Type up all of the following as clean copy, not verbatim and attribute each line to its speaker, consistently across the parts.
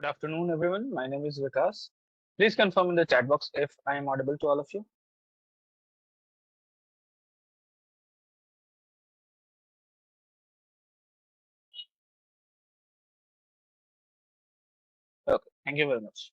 Speaker 1: Good afternoon, everyone. My name is Vikas. Please confirm in the chat box if I am audible to all of you. Okay, thank you very much.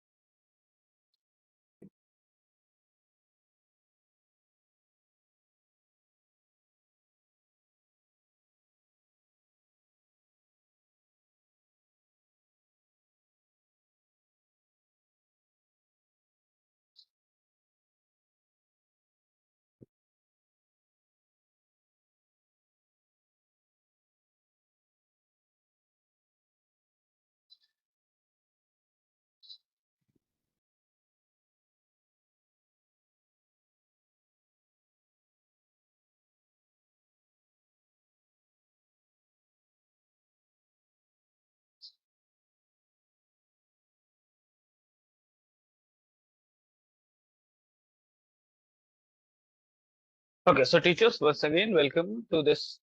Speaker 1: Okay, so teachers, once again, welcome to this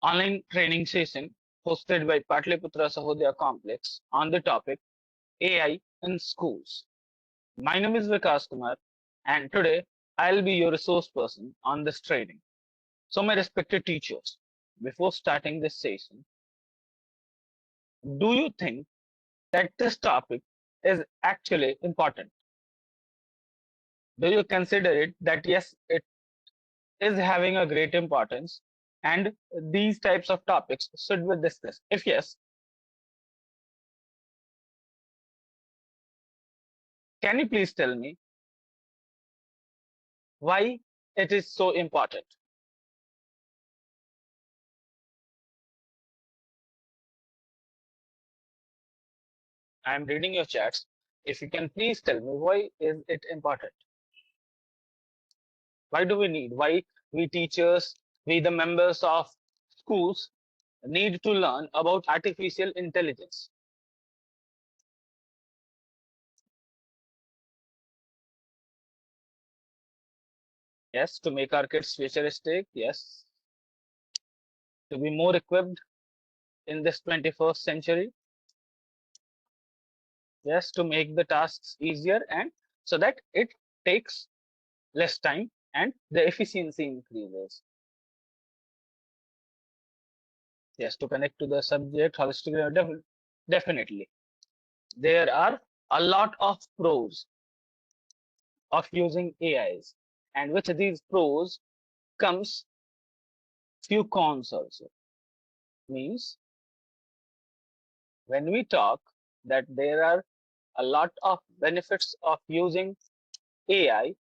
Speaker 1: online training session hosted by Patliputra Sahodaya Complex on the topic AI in schools. My name is Vikas Kumar, and today I'll be your resource person on this training. So, my respected teachers, before starting this session, do you think that this topic is actually important? Do you consider it that yes, it is having a great importance and these types of topics should be discussed? If yes, can you please tell me why it is so important? I am reading your chats. If you can please tell me why is it important? Why do we need? Why we teachers, we the members of schools need to learn about artificial intelligence? Yes, to make our kids futuristic. Yes, to be more equipped in this 21st century. Yes, to make the tasks easier and so that it takes less time and the efficiency increases. Yes, to connect to the subject holistically, definitely. There are a lot of pros of using AIs, and with these pros comes few cons also. Means when we talk that there are a lot of benefits of using AI,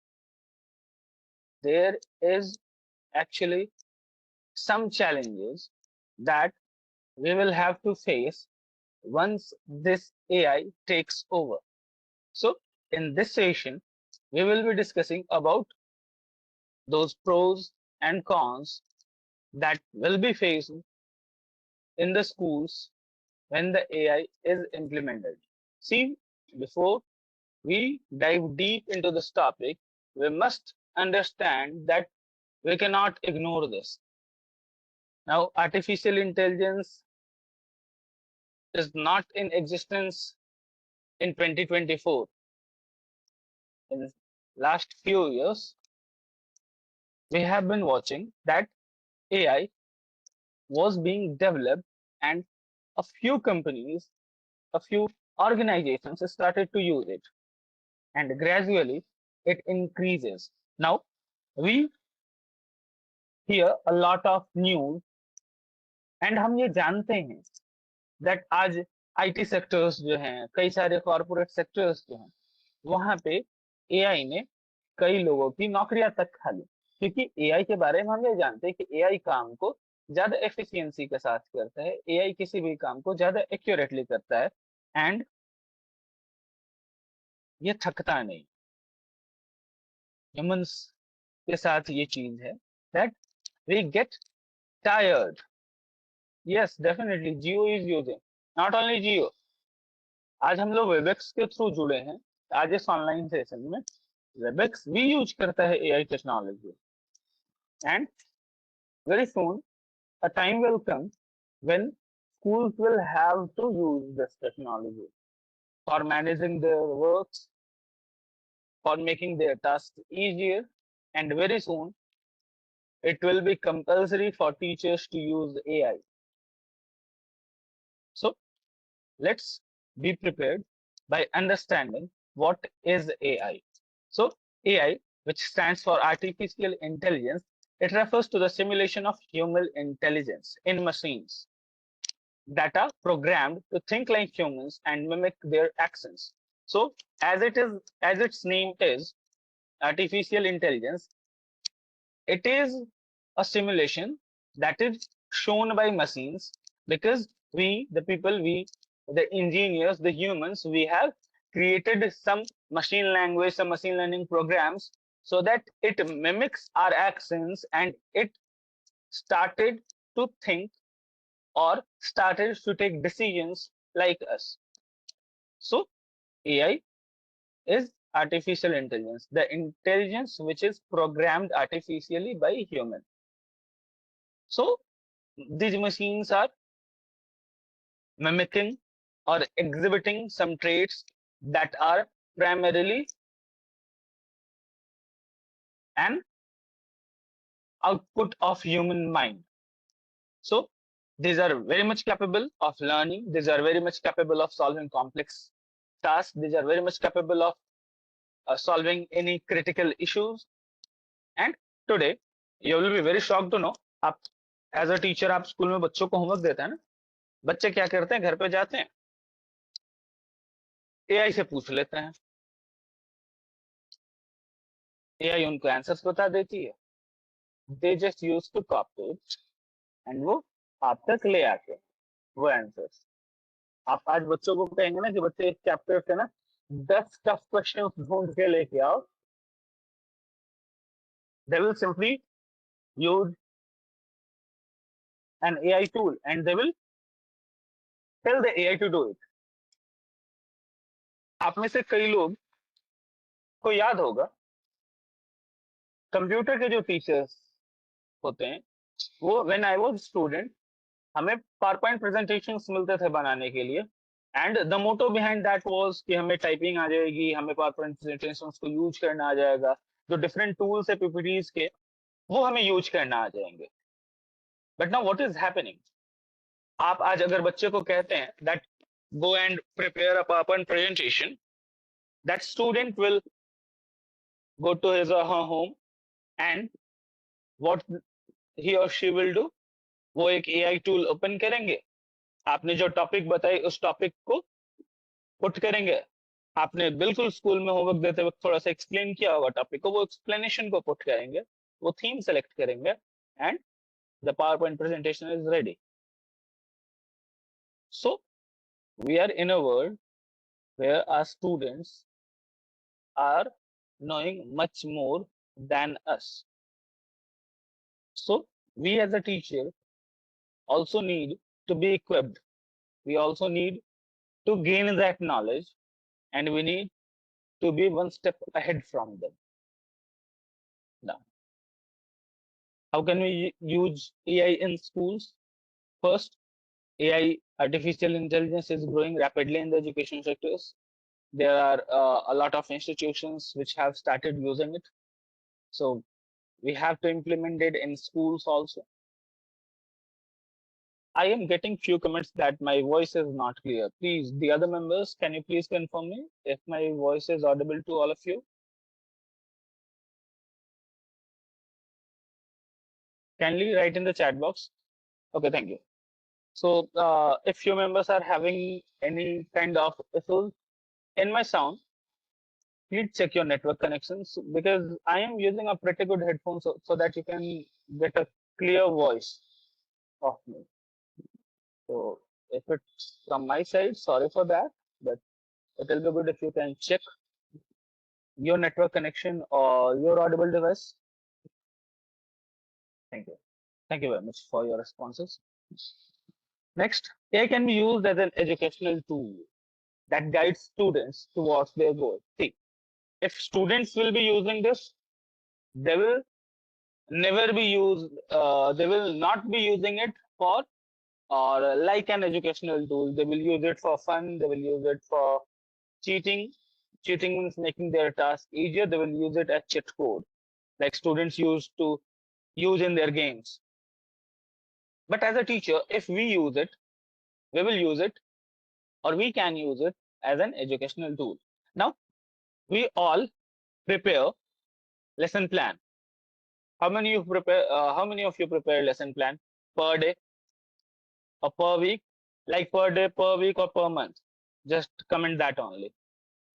Speaker 1: there is actually some challenges that we will have to face once this AI takes over. So, in this session, we will be discussing about those pros and cons that will be faced in the schools when the AI is implemented. See, before we dive deep into this topic, we must understand that we cannot ignore this. Now, artificial intelligence is not in existence in 2024. In last few years, we have been watching that AI was being developed and a few companies, a few organizations started to use it and gradually it increases. Now, we hear a lot of news and हम ये जानते हैं that आज IT sectors जो हैं कई सारे corporate sectors जो हैं वहां पे एआई ने कई लोगों की नौकरियां तक खा ली क्योंकि एआई के बारे में हम ये जानते हैं कि एआई काम को ज्यादा एफिशिएंसी के साथ करता है एआई किसी भी काम को ज्यादा एक्यूरेटली करता है एंड ये थकता नहीं ह्यूमंस के साथ ये चीज है that we get tired yes definitely Jio is using not only Jio आज हम लोग वेबएक्स के थ्रू जुड़े हैं आज इस ऑनलाइन सेशन में वेबएक्स भी यूज करता है AI technology and very soon a time will come when schools will have to use this technology. for managing their works, for making their tasks easier, and very soon it will be compulsory for teachers to use AI. So let's be prepared by understanding what is AI. So AI, which stands for artificial intelligence, it refers to the simulation of human intelligence in machines that are programmed to think like humans and mimic their actions. So as its name is artificial intelligence, it is a simulation that is shown by machines because the people, the engineers, the humans, we have created some machine language, some machine learning programs so that it mimics our actions and it started to think or started to take decisions like us. So AI is artificial intelligence, the intelligence which is programmed artificially by human. So these machines are mimicking or exhibiting some traits that are primarily an output of human mind. So these are very much capable of learning. These are very much capable of solving complex tasks. These are very much capable of solving any critical issues. And today you will be very shocked to know, आप as a teacher आप school में बच्चों को homework देते हैं ना, बच्चे क्या करते हैं, घर पे जाते हैं एआई से पूछ लेते हैं, एआई उनको आंसर्स बता देती है, they just use to copy it and वो आप तक ले आते हैं वो आंसर्स। आप आज बच्चों को कहेंगे ना कि बच्चे एक चैप्टर से ना 10 टफ क्वेश्चन ढूंढ के लेके आओ, they will simply use an AI tool and they will tell the AI to do it. आप में से कई लोग को याद होगा कंप्यूटर के जो टीचर्स होते हैं वो व्हेन आई वाज स्टूडेंट हमें पावर पॉइंट प्रेजेंटेशंस मिलते थे बनाने के लिए and the motto behind that was कि हमें टाइपिंग आ जाएगी, हमें पावर पॉइंट प्रेजेंटेशंस को यूज करना आ जाएगा, जो डिफरेंट टूल्स है पीपीटीज के वो हमें यूज करना आ जाएंगे। But now what is happening, आप आज अगर बच्चे को कहते हैं that go and prepare a PowerPoint presentation, that student will go to his or her home and what he or she will do, वो एक AI टूल ओपन करेंगे, आपने जो टॉपिक बताई उस टॉपिक को पुट करेंगे, आपने बिल्कुल स्कूल में होमवर्क देते वक्त थोड़ा सा एक्सप्लेन किया होगा टॉपिक को, वो एक्सप्लेनेशन को पुट करेंगे, वो थीम सेलेक्ट करेंगे and the power point presentation is ready. So we are in a world where our students are knowing much more than us. So we as a teacher also need to be equipped. We also need to gain that knowledge and we need to be one step ahead from them. Now, how can we use AI in schools? First, AI, artificial intelligence, is growing rapidly in the education sectors. There are a lot of institutions which have started using it. So we have to implement it in schools also. I am getting few comments that my voice is not clear. Please, the other members, can you please confirm me if my voice is audible to all of you? Kindly write in the chat box. Okay, thank you. So if few members are having any kind of issues in my sound, please check your network connections because I am using a pretty good headphone so that you can get a clear voice of me. So if it's from my side, sorry for that, but it will be good if you can check your network connection or your audible device. Thank you. Thank you very much for your responses. Next, AI can be used as an educational tool that guides students towards their goal. See, if students will be using this, they will never be used, they will not be using it for or like an educational tool. They will use it for fun, they will use it for Cheating means making their task easier. They will use it as cheat code, like students used to use in their games. But as a teacher, if we use it, we will use it, or we can use it as an educational tool. Now, we all prepare lesson plan. How many of you prepare lesson plan per day or per week? Like per day, per week, or per month? Just comment that only.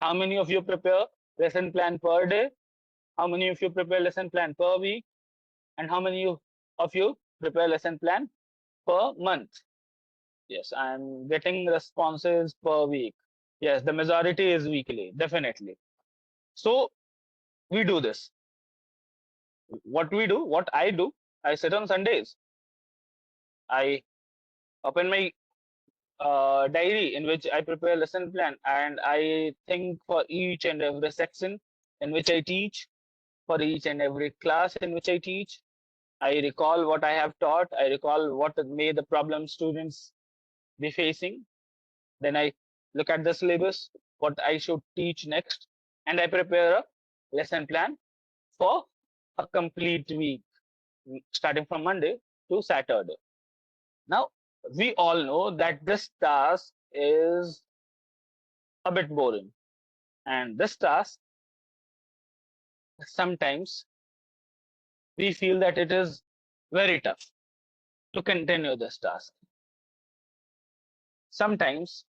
Speaker 1: How many of you prepare lesson plan per day? How many of you prepare lesson plan per week? And how many of you prepare lesson plan per month? Yes, I'm getting responses per week. Yes, the majority is weekly, definitely. So we do this. What I do, I sit on Sundays. I open my diary in which I prepare lesson plan, and I think for each and every section in which I teach, for each and every class in which I teach. I recall what I have taught. I recall what may the problem students be facing. Then I look at the syllabus, what I should teach next, and I prepare a lesson plan for a complete week, starting from Monday to Saturday. Now, we all know that this task is a bit boring, and this task sometimes we feel that it is very tough to continue this task. Sometimes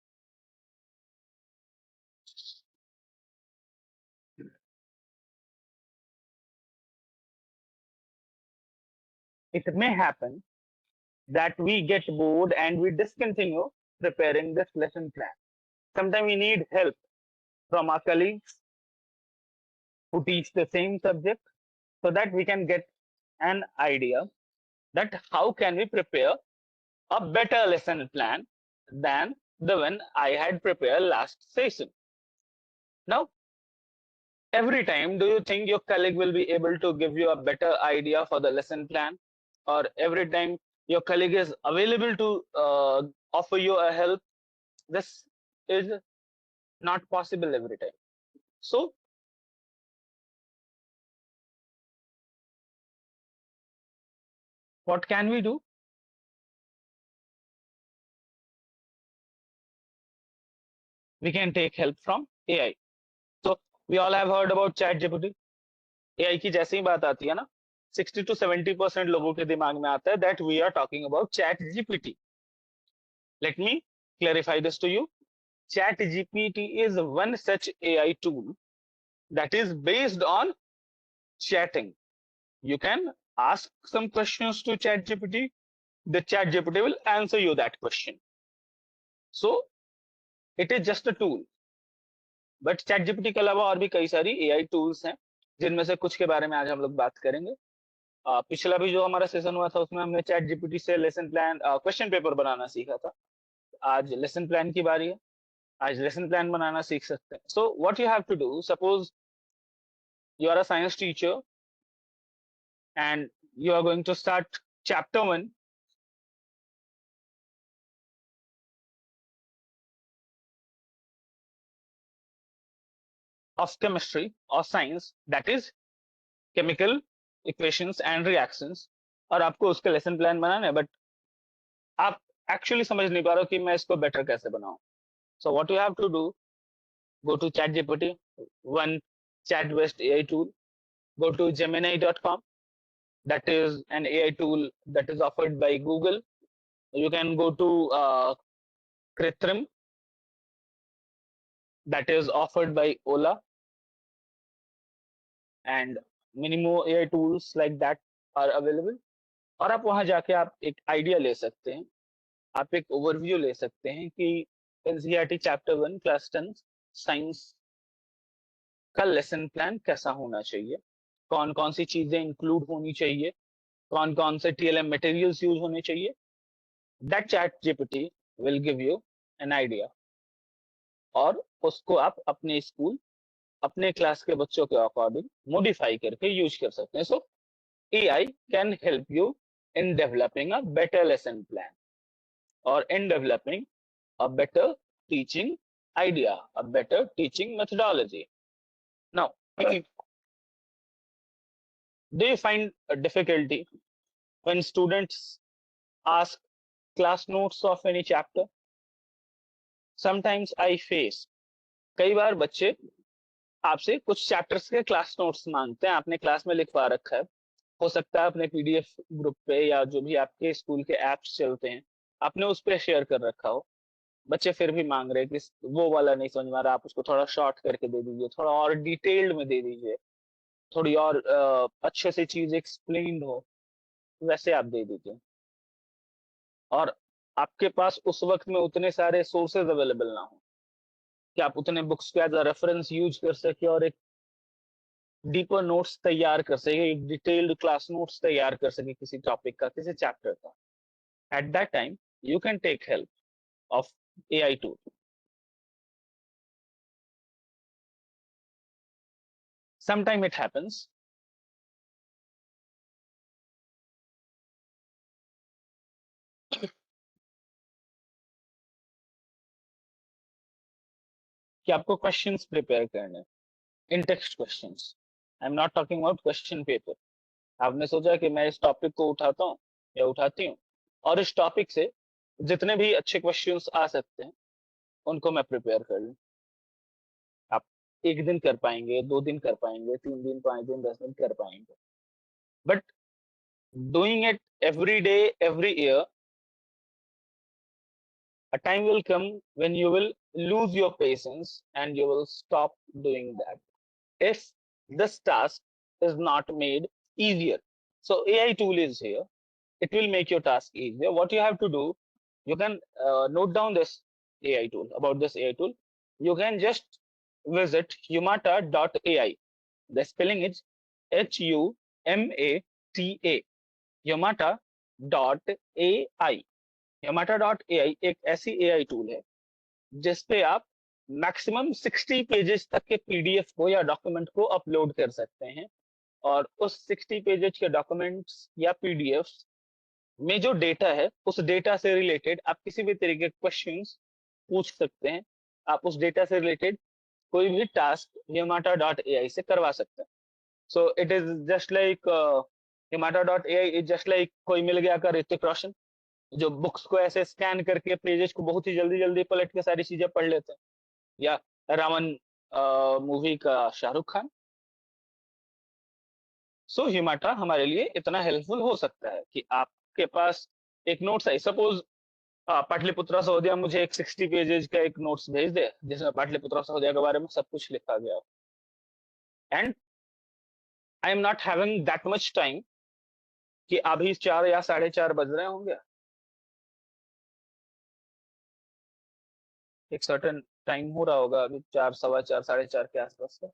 Speaker 1: it may happen that we get bored and we discontinue preparing this lesson plan. Sometimes we need help from our colleagues who teach the same subject so that we can get an idea that how can we prepare a better lesson plan than the one I had prepared last session. Now, every time, do you think your colleague will be able to give you a better idea for the lesson plan? Or every time your colleague is available to offer you a help? This is not possible every time. So, what can we do? We can take help from AI. So, we all have heard about ChatGPT. AI की जैसे ही बात आती है ना, 60 to 70% लोगों के दिमाग में आता है that we are talking about ChatGPT. Let me clarify this to you. ChatGPT is one such AI tool that is based on chatting. You can ask some questions to ChatGPT. The ChatGPT will answer you that question. So it is just a tool. But chat GPT के अलावा और भी कई सारी AI tools हैं जिनमें से कुछ के बारे में आज हम लोग बात करेंगे। पिछला भी जो हमारा सेशन हुआ था उसमें हमने चैट जीपीटी से लेसन प्लान क्वेश्चन पेपर बनाना सीखा था। आज लेसन प्लान की बारी है। आज लेसन प्लान बनाना सीख सकते हैं। So what you have to do, suppose you are a science teacher and you are going to start chapter 1 of chemistry or science, that is chemical equations and reactions, और आपको उसका lesson plan बनाना है but आप actually समझ नहीं पा रहे हो कि मैं इसको बेटर कैसे बनाऊं। So what you have to do, go to ChatGPT, one chat-based AI tool. Go to Gemini.com. That is an AI tool that is offered by Google. You can go to Kritrim, that is offered by Ola, and many more AI tools like that are available. और आप वहां जाके आप एक idea ले सकते हैं, आप एक ओवरव्यू ले सकते हैं कि एनसीईआरटी चैप्टर 1 क्लास 10 साइंस का लेसन प्लान कैसा होना चाहिए, कौन कौन सी चीजें इंक्लूड होनी चाहिए, कौन कौन से टीएलएम मटेरियल्स यूज होने चाहिए। That chat GPT will give you an idea और उसको आप अपने स्कूल अपने क्लास के बच्चों के अकॉर्डिंग मॉडिफाई करके यूज कर सकते हैं। सो AI can help you in developing a better lesson plan or in developing a better teaching idea, a better teaching methodology. Now, do you find a difficulty when students ask class notes of any chapter? Sometimes I face, कई बार बच्चे आपसे कुछ chapters के class notes मांगते हैं, आपने class में लिखवा रखा है, हो सकता है अपने पीडीएफ ग्रुप पे या जो भी आपके स्कूल के ऐप्स चलते हैं आपने उस पर शेयर कर रखा हो, बच्चे फिर भी मांग रहे हैं कि वो वाला नहीं समझ में आ रहा, आप उसको थोड़ा शॉर्ट करके दे दीजिए, थोड़ा और डिटेल्ड में दे दीजिए, थोड़ी और अच्छे से चीज एक्सप्लेन हो, वैसे आप दे दीजिए। और आपके पास उस वक्त में उतने सारे सोर्सेज अवेलेबल ना हो कि आप उतने बुक्स को एज अ रेफरेंस यूज कर सके और एक डीपर नोट्स तैयार कर सके, एक डिटेल्ड क्लास नोट्स तैयार कर सके किसी टॉपिक का, किसी चैप्टर का। At that time you can take help of AI tool. Sometime it happens कि आपको क्वेश्चंस प्रिपेयर करने, in text questions, I am not talking about question paper. आपने सोचा कि मैं इस टॉपिक को उठाता हूँ या उठाती हूँ और इस टॉपिक से जितने भी अच्छे क्वेश्चंस आ सकते हैं उनको मैं प्रिपेयर कर लूँ। आप एक दिन कर पाएंगे, 2 दिन कर पाएंगे, 3 दिन, 5 दिन, 10 दिन कर पाएंगे, but doing it every day, every year, a time will come when you will lose your patience and you will stop doing that if this task is not made easier. So AI tool is here. It will make your task easier. What you have to do, you can note down this AI tool. About this AI tool, you can just visit humata.ai. The spelling is HUMATA. humata.ai. humata.ai एक ऐसी AI tool है जिसपे आप maximum 60 pages तक के PDF को या document को अपलोड कर सकते हैं और उस 60 पेजेस के डॉक्यूमेंट्स या पीडीएफ्स में जो डेटा है उस डेटा से रिलेटेड आप किसी भी तरीके के क्वेश्चंस पूछ सकते हैं। आप उस डेटा से रिलेटेड कोई भी टास्क humata.ai से करवा सकते हैं। सो it is just like humata.ai is just like कोई मिल गया का ऋतिक रोशन जो बुक्स को ऐसे स्कैन करके पेजेस को बहुत ही जल्दी जल्दी पलट के सारी चीजें पढ़ लेते हैं, या रावण मूवी का शाहरुख खान। सो हिमाटा हमारे लिए इतना हेल्पफुल हो सकता है कि आपके पास एक नोट्स है, सपोज पाटलिपुत्रा सहोदया मुझे एक 60 पेजेज का एक नोट्स भेज दे जिसमें पाटलिपुत्रा सहोदया के बारे में सब कुछ लिखा गया, and I am not having that much time कि अभी 4 या 4:30 बज रहे होंगे, एक सर्टेन टाइम हो रहा होगा अभी 4, 4:15, 4:30 के आसपास का,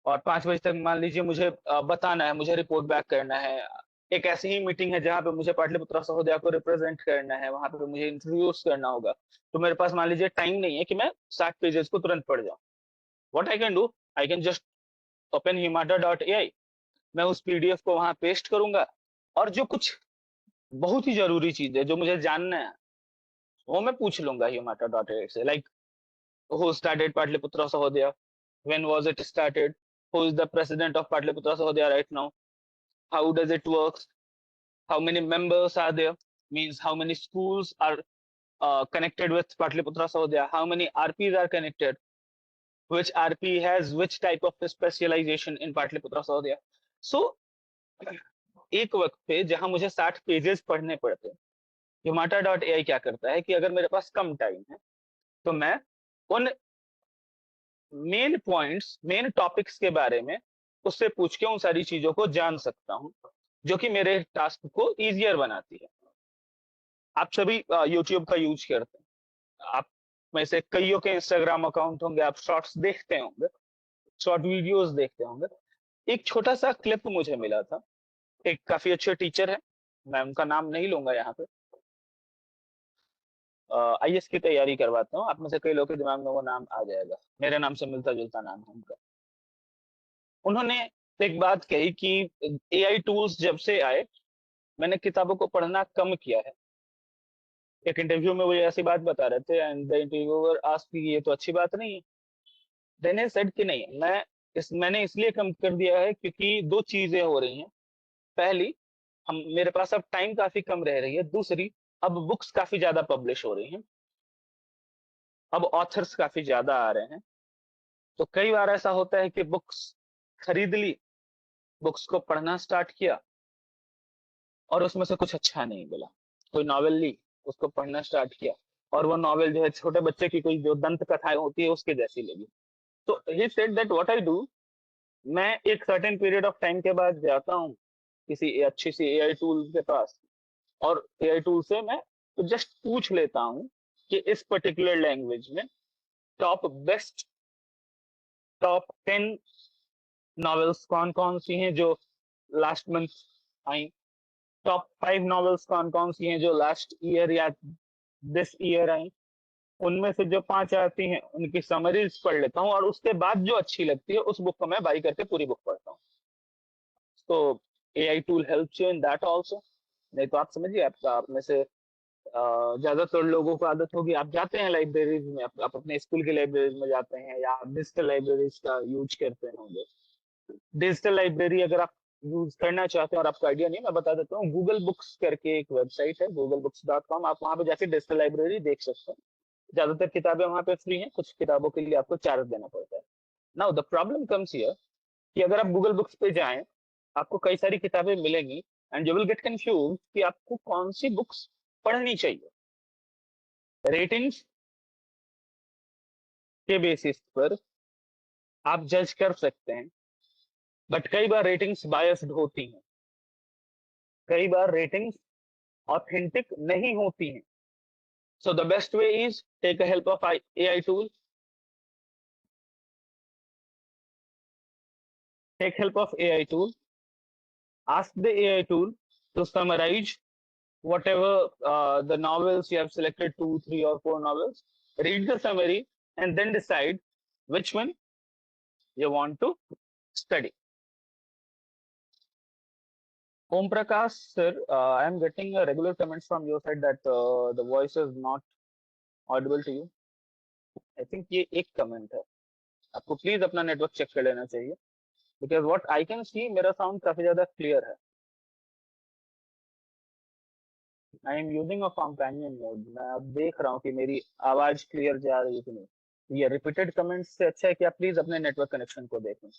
Speaker 1: और 5 बजे तक मान लीजिए मुझे बताना है, मुझे रिपोर्ट बैक करना है, एक ऐसी ही मीटिंग है जहाँ पे मुझे पाटलिपुत्रा सहोदया को रिप्रेजेंट करना है, वहां पे मुझे इंट्रोड्यूस करना होगा, तो मेरे पास मान लीजिए टाइम नहीं है कि मैं 60 पेजेस को तुरंत पढ़ जाऊं। What I can do, I can just open humata.ai, मैं उस पीडीएफ को वहां पेस्ट करूंगा और जो कुछ बहुत ही जरूरी चीज है जो मुझे जानना है वो मैं पूछ लूंगा humata.ai से, like who started Patliputra Sahodaya, when was it started, who is the president of Patliputra Sahodaya right now, how does it work, how many members are there, means how many schools are connected with Patliputra Sahodaya, how many RPs are connected, which RP has which type of specialization in Patliputra Sahodaya. So एक वक्त पे जहां मुझे 60 pages पढ़ने पड़ते हैं, humata.ai क्या करता है कि अगर मेरे पास कम टाइम है तो मैं उन मेन पॉइंट्स, मेन टॉपिक्स के बारे में उससे पूछ के उन सारी चीजों को जान सकता हूं जो कि मेरे टास्क को इजियर बनाती है। आप सभी यूट्यूब का यूज करते हैं, आप में से कईयों के इंस्टाग्राम अकाउंट होंगे, आप शॉर्ट्स देखते होंगे, शॉर्ट वीडियोस देखते होंगे। एक छोटा सा क्लिप मुझे मिला था, एक काफी अच्छे टीचर है, मैं उनका नाम नहीं लूंगा यहाँ पे, आईएएस की तैयारी करवाता हूँ, आप में से कई लोगों के दिमाग में वो नाम आ जाएगा, मेरे नाम से मिलता जुलता नाम है उनका। उन्होंने एक बात कही कि एआई टूल्स जब से आए मैंने किताबों को पढ़ना कम किया है, एक इंटरव्यू में वो ऐसी बात बता रहे थे एंड द इंटरव्यूअर आस्क्ड कि ये तो अच्छी बात नहीं है। देन ही सेड कि नहीं, मैंने इसलिए कम कर दिया है क्योंकि दो चीजें हो रही हैं। पहली, हम मेरे पास अब टाइम काफी कम रह रही है। दूसरी, अब बुक्स काफी ज्यादा पब्लिश हो रही हैं, अब ऑथर्स काफी ज्यादा आ रहे हैं। तो कई बार ऐसा होता है कि बुक्स खरीद ली, बुक्स को पढ़ना स्टार्ट किया और उसमें से कुछ अच्छा नहीं मिला। कोई नॉवेल ली, उसको पढ़ना स्टार्ट किया और वो नॉवेल जो है छोटे बच्चे की कोई जो दंत कथाएं होती है उसके जैसी लगी। तो he said that what I do, मैं एक सर्टेन पीरियड ऑफ टाइम के बाद जाता हूँ किसी अच्छी सी एआई टूल के पास और एआई टूल से मैं तो जस्ट पूछ लेता हूँ कि इस पर्टिकुलर लैंग्वेज में बेस्ट टॉप 10 नॉवेल्स कौन कौन सी हैं जो last month I, top 5 novels कौन कौन सी हैं जो लास्ट ईयर या दिस ईयर आई। उनमें से जो 5 आती हैं उनकी समरीज पढ़ लेता हूँ और उसके बाद जो अच्छी लगती है उस बुक को मैं बाई करके पूरी बुक पढ़ता हूँ। तो AI tool help you in that also. नहीं तो आप समझिए, आपका आप में से ज्यादातर लोगों को आदत होगी, आप जाते हैं लाइब्रेरीज में, आप अपने स्कूल की लाइब्रेरीज में जाते हैं या आप डिजिटल लाइब्रेरीज का यूज करते होंगे। डिजिटल लाइब्रेरी अगर आप यूज करना चाहते हैं और आपको आइडिया नहीं, मैं बता देता हूँ, गूगल बुक्स करके एक वेबसाइट है, googlebooks.com, आप वहां पे जाके डिजिटल लाइब्रेरी देख सकते हैं। ज्यादातर किताबें वहां पे फ्री हैं, कुछ किताबों के लिए आपको चार्ज देना पड़ता है। Now the problem comes here कि अगर आप गूगल बुक्स पे जाएं, आपको कई सारी किताबें मिलेंगी and you will get confuse कि आपको कौन सी बुक्स पढ़नी चाहिए। रेटिंग्स के बेसिस पर आप जज कर सकते हैं, बट कई बार रेटिंग्स बायस्ड होती हैं, कई बार रेटिंग्स ऑथेंटिक नहीं होती हैं। So the best way is take a help of AI tool, take help of AI tool, ask the AI tool to summarize whatever the novels you have selected, 2, 3, or 4 novels, read the summary, and then decide which one you want to study. Om Prakash, sir, I am getting a regular comments from your side that the voice is not audible to you. I think ये एक comment है, आपको please अपना network check कर लेना चाहिए, because what I can see मेरा sound काफी ज्यादा क्लियर है। I am using a companion mode, मैं अब देख रहा हूँ कि मेरी आवाज क्लियर जा रही है कि नहीं। ये रिपीटेड कमेंट्स से अच्छा है कि आप प्लीज अपने नेटवर्क कनेक्शन को देखें।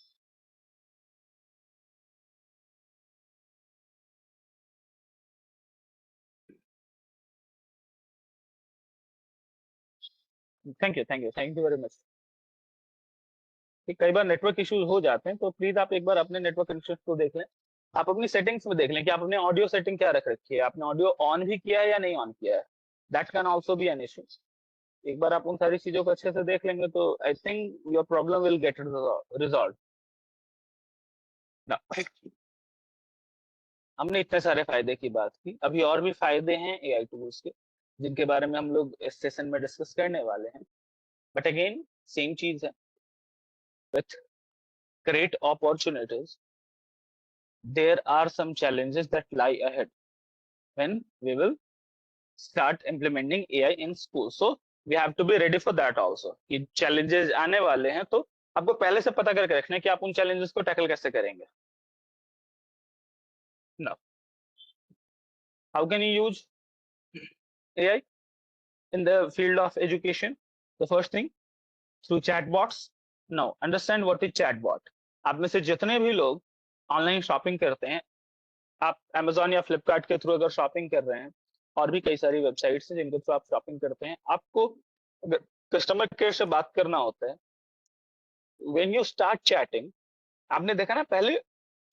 Speaker 1: Thank you very much. कई बार नेटवर्क इश्यूज हो जाते हैं, तो प्लीज आप एक बार अपने नेटवर्क कनेक्शन को देख लें। आप अपनी सेटिंग्स में देख लें कि आप अपने ऑडियो सेटिंग क्या रख रखी है, आपने ऑडियो ऑन भी किया है या नहीं ऑन किया है। That can also be an issue. एक बार आप उन सारी चीजों को अच्छे से देख लेंगे तो I think your problem will get resolve. हमने इतने सारे फायदे की बात की, अभी और भी फायदे हैं एआई टूल्स के जिनके बारे में हम लोग इस सेशन में डिस्कस करने वाले हैं। बट अगेन सेम चीज है, with great opportunities there are some challenges that lie ahead when we will start implementing AI in school. So we have to be ready for that also कि challenges आने वाले हैं, तो आपको पहले से पता करके रखना है कि आप उन challenges को tackle कैसे करेंगे। Now, how can you use AI in the field of education? The first thing, through chatbots. Now, understand what is chatbot. आप में से जितने भी लोग ऑनलाइन शॉपिंग करते हैं, आप Amazon या Flipkart के थ्रू अगर शॉपिंग कर रहे हैं, और भी कई सारी वेबसाइट्स हैं जिनके थ्रू आप शॉपिंग करते हैं, आपको अगर कस्टमर केयर से बात करना होता है, व्हेन यू स्टार्ट चैटिंग, आपने देखा ना पहले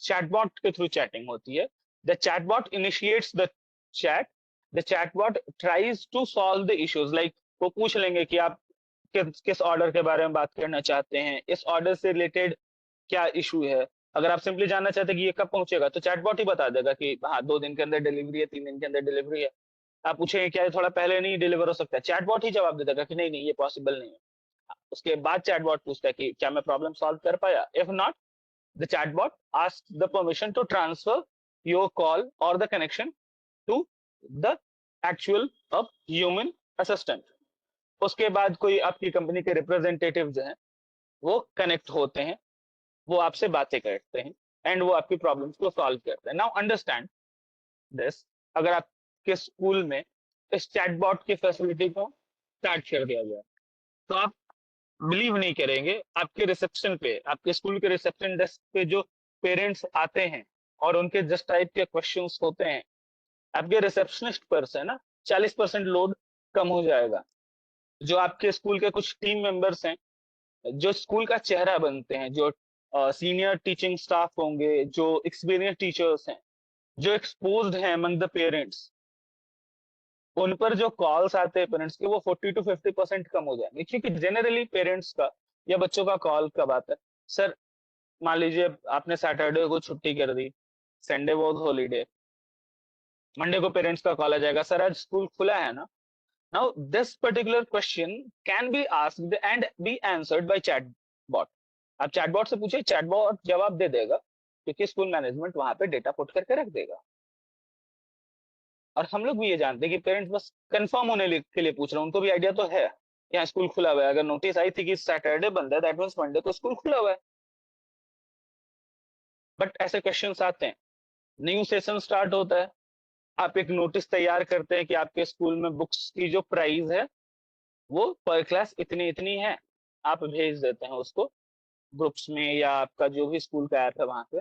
Speaker 1: चैटबॉट के थ्रू चैटिंग होती है। The chatbot initiates the chat, the chatbot tries to solve the issues, like वो पूछ लेंगे कि आप किस ऑर्डर के बारे में बात करना चाहते हैं, इस ऑर्डर से रिलेटेड क्या इशू है। अगर आप सिंपली जानना चाहते हैं कि ये कब पहुंचेगा, तो चैटबॉट ही बता देगा कि हाँ 2 दिन के अंदर डिलीवरी है, 3 दिन के अंदर डिलीवरी है। आप पूछेंगे क्या ये थोड़ा पहले नहीं डिलीवर हो सकता है, चैटबॉट ही जवाब दे देगा कि नहीं नहीं ये पॉसिबल नहीं है। उसके बाद चैटबॉट पूछता है कि क्या मैं प्रॉब्लम सॉल्व कर पाया। If not, the chatbot asks the permission to transfer your call और the connection to the actual अब ह्यूमन असिस्टेंट, उसके बाद कोई आपकी कंपनी के रिप्रेजेंटेटिव जो है वो कनेक्ट होते हैं, वो आपसे बातें करते हैं एंड वो आपकी प्रॉब्लम्स को सॉल्व करते हैं। नाउ अंडरस्टैंड दिस, अगर आपके स्कूल में इस चैटबॉट की फैसिलिटी को स्टार्ट कर दिया गया तो आप बिलीव नहीं करेंगे, आपके रिसेप्शन पे, आपके स्कूल के रिसेप्शन डेस्क पे जो पेरेंट्स आते हैं और उनके जिस टाइप के क्वेश्चंस होते हैं, आपके रिसेप्शनिस्ट पर से ना 40% लोड कम हो जाएगा। जो आपके स्कूल के कुछ टीम मेंबर्स हैं, जो स्कूल का चेहरा बनते हैं, जो सीनियर टीचिंग स्टाफ होंगे, जो एक्सपीरियंस टीचर्स हैं, जो एक्सपोज्ड हैं अमंग द पेरेंट्स, उन पर जो कॉल्स आते हैं पेरेंट्स के, वो 40 to 50% कम हो जाएंगे। क्योंकि जनरली पेरेंट्स का या बच्चों का कॉल कब आता है, सर मान लीजिए आपने सैटरडे को छुट्टी कर दी, संडे वॉज हॉलीडे, मंडे को पेरेंट्स का कॉल आ जाएगा, सर आज स्कूल खुला है ना। Now this particular question can be asked and be answered bye chatbot. आप चैटबॉट से पूछिए, चैटबॉट जवाब दे देगा, क्योंकि स्कूल मैनेजमेंट वहां पे डेटा पुट करके रख देगा। और हम लोग भी ये जानते हैं कि पेरेंट्स बस कंफर्म होने के लिए पूछ रहे हैं, उनको भी आइडिया तो है यहाँ स्कूल खुला हुआ है। अगर नोटिस आई थी कि सैटरडे बंद है, दैट मींस मंडे को स्कूल खुला हुआ है। बट ऐसे क्वेश्चंस आते हैं, न्यू सेशन स्टार्ट होता है, आप एक नोटिस तैयार करते हैं कि आपके स्कूल में बुक्स की जो प्राइस है वो पर क्लास इतनी इतनी है, आप भेज देते हैं उसको ग्रुप्स में या आपका जो भी स्कूल का ऐप है वहां पे।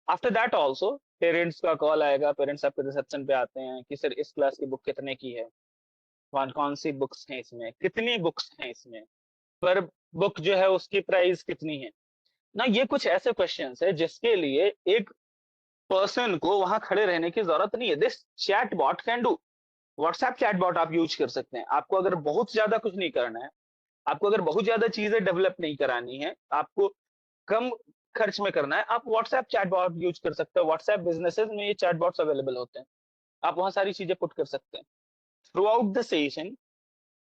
Speaker 1: आफ्टर दैट ऑल्सो पेरेंट्स का कॉल आएगा, पेरेंट्स आपके रिसेप्शन पे आते हैं कि सर इस क्लास की बुक कितने की है, कौन कौन सी बुक्स हैं इसमें, कितनी बुक्स हैं इसमें, पर बुक जो है उसकी प्राइस कितनी है ना। ये कुछ ऐसे क्वेश्चंस है जिसके लिए एक पर्सन को वहां खड़े रहने की जरूरत नहीं है, this chatbot can do. WhatsApp chatbot आप यूज कर सकते हैं। आपको अगर बहुत ज्यादा कुछ नहीं करना है, आपको अगर बहुत ज्यादा चीजें डेवलप नहीं करानी है, आपको कम खर्च में करना है, आप व्हाट्सएप चैट बॉट यूज कर सकते हो। व्हाट्सएप बिजनेसेस में ये चैट बॉट्स अवेलेबल होते हैं, आप वहां सारी चीजें पुट कर सकते हैं। थ्रू आउट द सेशन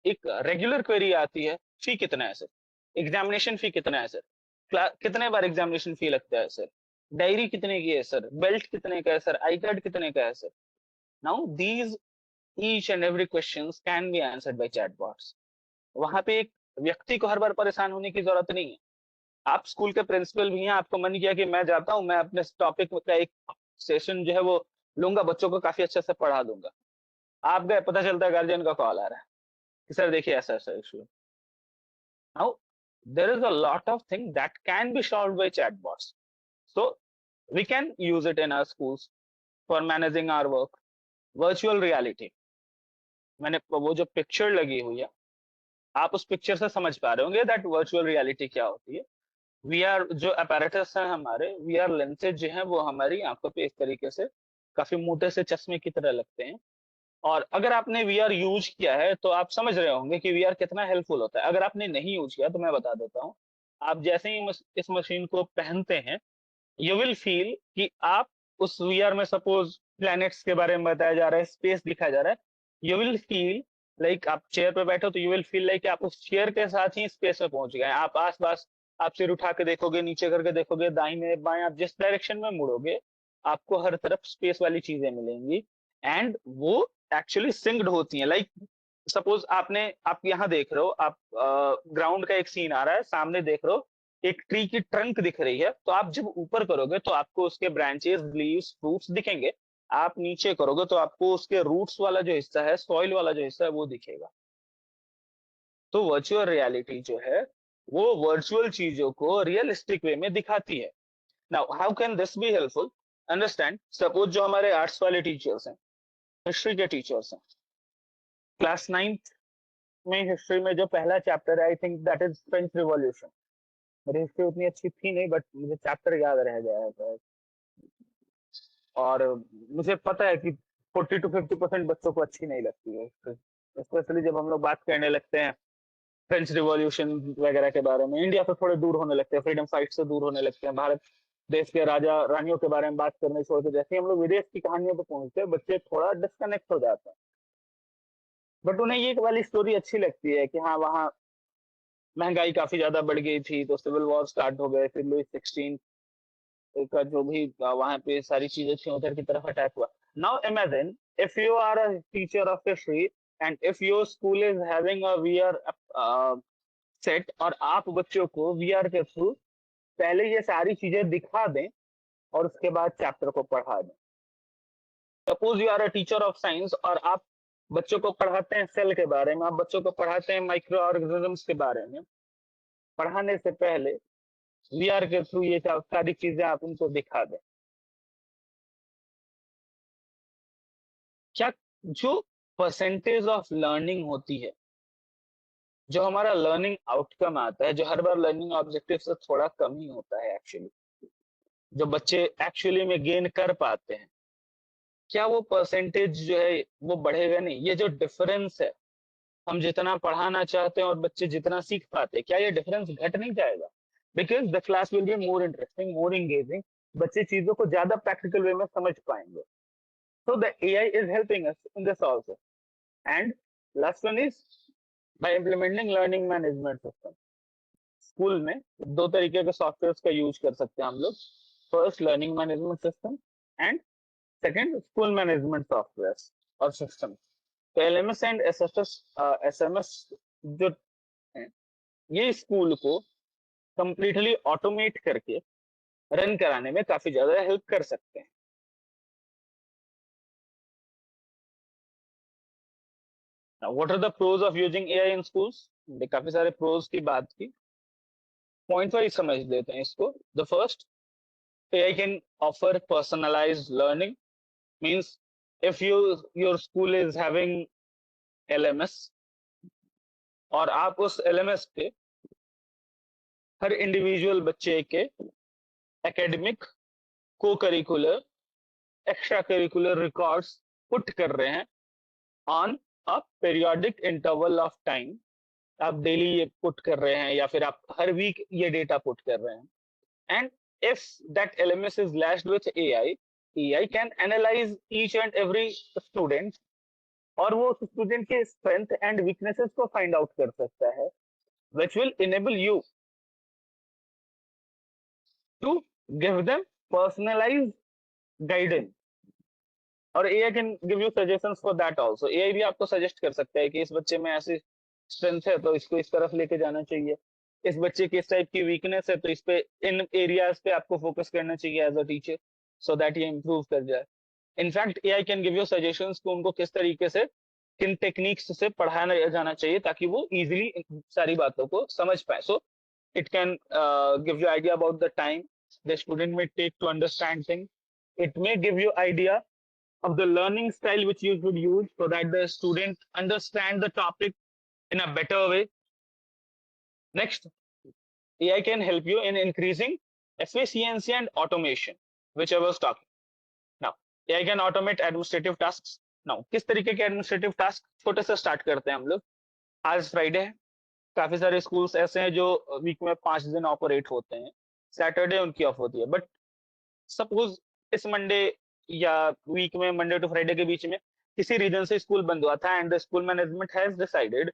Speaker 1: एक रेगुलर क्वेरी आती है, फी कितना है सर, एग्जामिनेशन फी कितना है सर, कितने बार एग्जामिनेशन फी लगता है सर, डायरी कितने की है सर, बेल्ट कितने का है सर, आई कार्ड कितने का है sir. Now these each and every questions can be answered bye chatbots. वहां पे एक व्यक्ति को हर बार परेशान होने की जरूरत नहीं है। आप स्कूल के प्रिंसिपल भी हैं, आपको मन किया कि मैं जाता हूं, मैं अपने टॉपिक का एक सेशन जो है वो लूंगा, बच्चों को काफी अच्छे से पढ़ा दूंगा। आप गए, पता चलता है गार्जियन का कॉल आ रहा है कि सर देखिए ऐसा ऐसा issue. Now there is a lot of things that can be solved by chatbots, so we can use it in our schools for managing our work. Virtual reality, मैंने वो जो पिक्चर लगी हुई है, आप उस पिक्चर से समझ पा रहे होंगे दैट वर्चुअल रियलिटी क्या होती है। वीआर जो अपैरेटस है हमारे, वीआर लेंसेज जो है वो हमारी आंखों पे इस तरीके से काफी मोटे से चश्मे की तरह लगते हैं। और अगर आपने वीआर यूज किया है तो आप समझ रहे होंगे कि वीआर कितना हेल्पफुल होता है। अगर आपने नहीं यूज किया तो मैं बता देता हूँ, आप जैसे ही इस मशीन को पहनते हैं, यू विल फील कि आप उस वीआर में, सपोज प्लैनेट्स के बारे में बताया जा रहा है, स्पेस दिखाया जा रहा है, यू विल फील लाइक आप चेयर पे बैठे हो तो यू विल फील लाइक आप उस चेयर के साथ ही स्पेस में पहुंच गए। आप आस पास, आप सिर उठा के देखोगे, नीचे करके देखोगे, दाहिने बाएं, आप जिस डायरेक्शन में मुड़ोगे आपको हर तरफ स्पेस वाली चीजें मिलेंगी। एंड वो एक्चुअली सिंक्ड होती हैं। लाइक सपोज आप यहाँ देख रहे हो, आप ग्राउंड का एक सीन आ रहा है, सामने देख रहे हो एक ट्री की ट्रंक दिख रही है, तो आप जब ऊपर करोगे तो आपको उसके ब्रांचेस, लीव्स, फ्रूट्स दिखेंगे। आप नीचे करोगे तो आपको उसके रूट्स वाला जो हिस्सा है, सॉइल वाला जो हिस्सा है वो दिखेगा। तो वर्चुअल रियलिटी जो है वो वर्चुअल चीजों को रियलिस्टिक वे में दिखाती है। Now how can this be helpful, understand, suppose जो हमारे आर्ट्स वाले टीचर्स हैं, हिस्ट्री के टीचर्स हैं, क्लास 9th में हिस्ट्री में जो पहला चैप्टर है, I think that is French revolution. मेरी हिस्ट्री उतनी अच्छी थी नहीं, बट मुझे चैप्टर याद रह गया है तो। और मुझे पता है कि 40 to 50% बच्चों को अच्छी नहीं लगती है, स्पेशली जब हम लोग बात करने लगते हैं फ्रेंच रिवॉल्यूशन वगैरह के बारे में, इंडिया से थोड़े दूर होने लगते हैं, फ्रीडम फाइट से दूर होने लगते हैं, भारत देश के राजा रानियों के बारे में बात करने छोड़ के जैसे ही हम लोग विदेश की कहानियों पर पहुंचते हैं, बच्चे थोड़ा डिस्कनेक्ट हो जाते हैं। बट उन्हें ये वाली स्टोरी अच्छी लगती है कि हाँ वहाँ महंगाई काफी ज्यादा बढ़ गई थी तो सिविल वॉर स्टार्ट हो गए, फिर लुई 16 का जो भी वहां पे सारी चीजें थी उधर की तरफ अटैक हुआ। Now imagine if you are a teacher of history and if your school is having a VR set और आप बच्चों को वीआर के थ्रू पहले ये सारी चीजें दिखा दें और उसके बाद चैप्टर को पढ़ा दें। Suppose you are a teacher of science और आप बच्चों को पढ़ाते हैं सेल के बारे में, आप बच्चों को पढ़ाते हैं माइक्रो ऑर्गेनिजम्स के बारे में। पढ़ाने से पहले वीआर के थ्रू ये सारी चीजें आप उनको दिखा दें। क्या जो परसेंटेज ऑफ लर्निंग होती है, जो हमारा लर्निंग आउटकम आता है, जो हर बार लर्निंग ऑब्जेक्टिव से थोड़ा कम ही होता है एक्चुअली, जो बच्चे एक्चुअली में गेन कर पाते हैं, क्या वो परसेंटेज जो है वो बढ़ेगा नहीं? ये जो डिफरेंस है, हम जितना पढ़ाना चाहते हैं और बच्चे जितना सीख पाते हैं, क्या ये डिफरेंस घट नहीं जाएगा? Because the class will be more interesting, more engaging, बच्चे चीजों को ज्यादा प्रैक्टिकल वे में समझ पाएंगे। So the AI is helping us in this also. And last one is by implementing learning management system. School में दो तरीके के सॉफ्टवेयर का यूज कर सकते हैं हम लोग। First learning management system and second school management software और सिस्टम। तो एलएमएस एंड एसएमएस जो है, ये स्कूल को कंप्लीटली ऑटोमेट करके रन कराने में काफी ज्यादा हेल्प कर सकते हैं। What are the pros of using AI in schools? काफी सारे प्रोज की बात की, पॉइंट वाइज समझ लेते हैं इसको। The first, AI can offer personalized learning. Means if your school is having LMS और आप उस LMS पे हर इंडिविजुअल बच्चे के एकेडमिक, को curricular, extra curricular records put कर रहे हैं on a periodic interval of time. आप डेली ये पुट कर रहे हैं या फिर आप हर वीक ये डेटा पुट कर रहे हैं। And if that LMS is lashed with AI can analyze each and every student और वो उस स्टूडेंट के स्ट्रेंथ एंड वीकनेसेस को फाइंड आउट कर सकता है, which will enable you to give them personalized guidance। और AI can give you suggestions for that also। AI भी आपको सजेस्ट कर सकता है कि इस बच्चे में ऐसी स्ट्रेंथ है तो इसको इस तरफ लेके जाना चाहिए, इस बच्चे की इस टाइप की वीकनेस है तो इस पे, इन एरियाज पे आपको फोकस करना चाहिए as a teacher, so that ये इम्प्रूव कर जाए। In fact AI can give you suggestions कि उनको किस तरीके से, किन टेक्निक्स से पढ़ाया जाना चाहिए ताकि वो इजीली सारी बातों को समझ पाए। सो it can give you idea about the time the student may take to understand things. It may give you idea of the learning style which you should use so that the student understand the topic in a better way. Next, AI can help you in increasing efficiency and automation, which I was talking. Now, AI can automate administrative tasks. Now, किस तरीके के administrative task? छोटे से start करते हैं हम लोग। आज फ्राइडे है, काफी सारे स्कूल्स ऐसे हैं जो वीक में 5 दिन ऑपरेट होते हैं, सैटरडे उनकी ऑफ होती है। बट सपोज इस मंडे या वीक में मंडे टू फ्राइडे के बीच में किसी रीजन से स्कूल बंद हुआ था and the school management has decided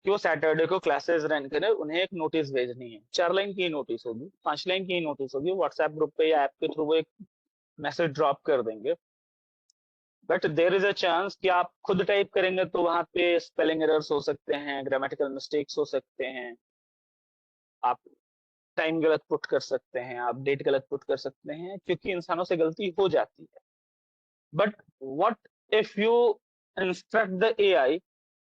Speaker 1: कि वो सैटरडे को क्लासेस रन करें। उन्हें एक नोटिस भेजनी है, 4 लाइन की नोटिस होगी, 5 लाइन की नोटिस होगी, व्हाट्सएप ग्रुप पे या ऐप के थ्रू वो एक मैसेज ड्रॉप कर देंगे। But there is a chance कि आप खुद टाइप करेंगे तो वहां पे स्पेलिंग एरर्स हो सकते हैं, ग्रामेटिकल मिस्टेक्स हो सकते हैं, आप टाइम गलत पुट कर सकते हैं, आप डेट गलत पुट कर सकते हैं, क्योंकि इंसानों से गलती हो जाती है। But what if you instruct the AI